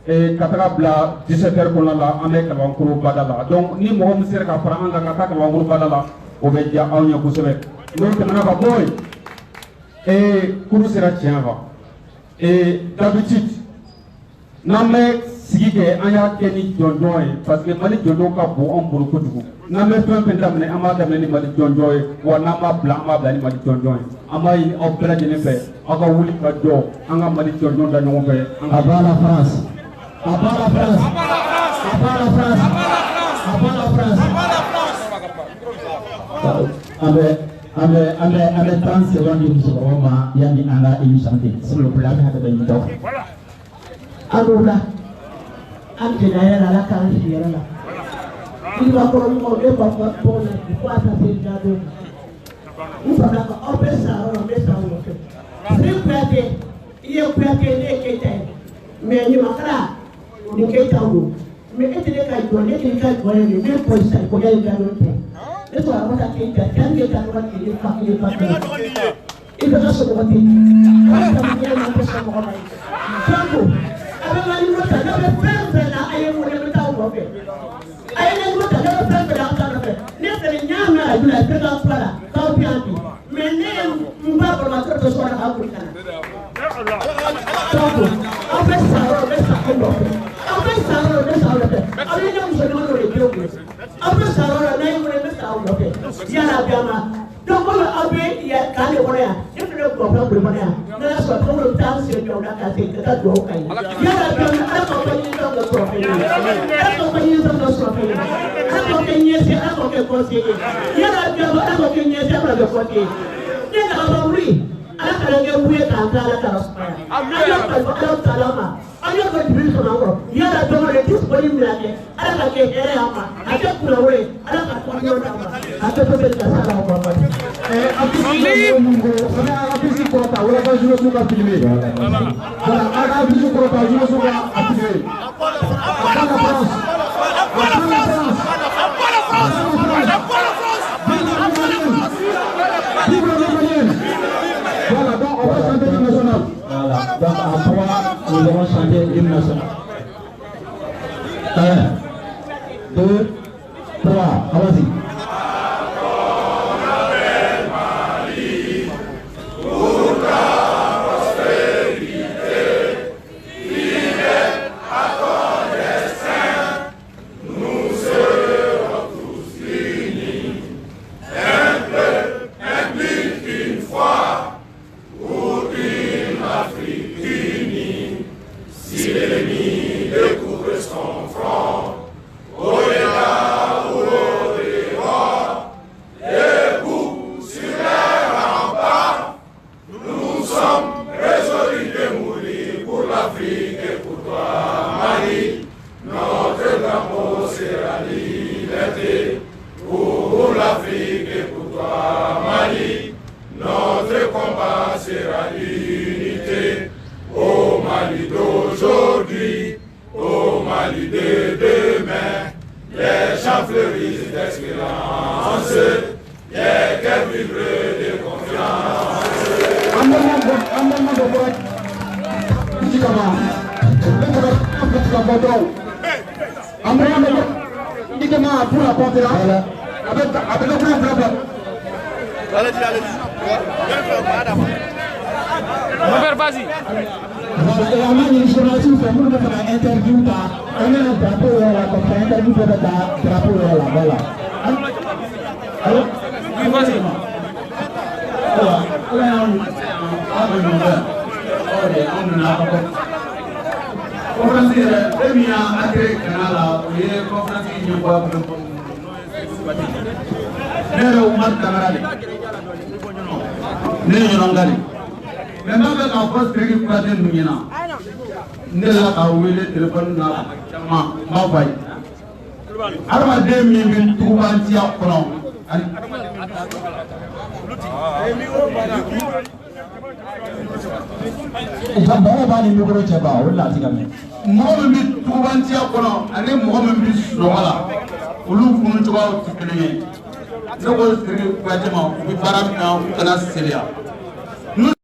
et kata bla 17h qu'on là ame kalabanko badala. Donc ni mo musere ka fara anga kata kalabanko badala obe dia awnya kusebe. Donc mana ba boy et kuru sera tienva. Et d'habitude namé sigike anya keni jonjoy parce que mali jondo ka bo on buru kodugo namé pempe damne ama damne ni mali jonjoy wa nama blama bla ni mali jonjoy ama yi opera de nefe aga wuli ka do anga mali jonjo da no fe abala France abala France abala France abala France ame 30 secondes de Musoroma yani anga émission s'il vous plaît hada ben do alula ante na yala la kan shi yala il va ko mo le ba ko ko na ko ata se jado u fa ka opesa o me sa o ke se kwate iye kwate ne ke tai me ni makara ni ke tawo me etele ka jo ne ke ka ko ne me ko sa ko ya jado te eto a mata ke ta kan ke ta ko ke fa ke fa il va se ko te ta me ya na ko sa ko ba jambo avec la libre ça ne peut pas ayer mon état au mauvais ayer la libre ça ne peut pas faire ça ne fait rien mais il a fait ça voilà quand bien dit mais ne pas pour la tête de soir à Afrique donc on fait ça on fait ça avec nous je demande le dieu on fait ça on a eu le ça au mauvais il y a la gamme donc on a appelé il y a quand le voilà il faut le comprendre le voilà là soit comme le temps c'est on a cassé que ça doit cailler il y a la gamme accompagné dans le prophète accompagné dans le prophète accompagné c'est accompagné conseiller il y a la gamme accompagné c'est le conseiller il y a la oui ala kalenge buye kanta ala karaspa ala salama ala ko jibril ko nango yala do le disponible ake ala ka ke here ama ate kula we ala ka ko yo dama ate to be ka sala ko ba apisi mungo ana apisi ko ta wala ka julo suka filme wala ana apisi ko ta julo suka apisi akala France Voilà, donc on va chanter l'hymne national. Voilà, donc à 3, nous allons chanter l'hymne national. 1, 2, 3, allons-y. Nero Umar Kamarade. Ne Yongali. Remember our first Gregi Praden Mugina. Nella Awile telephone ma vai. Arma de mi bin tubantia kono. Mɔgɔw b'a ni micro cɛ ban o de la a ti ka mɛn. Mɔgɔ min bɛ tubantiya kɔnɔ ani mɔgɔ min bɛ sunɔgɔ la olu funu cogoyaw tɛ kelen ye. Ne ko Sidiki Kuyatɛ ma u bɛ baara min na u kana seliya.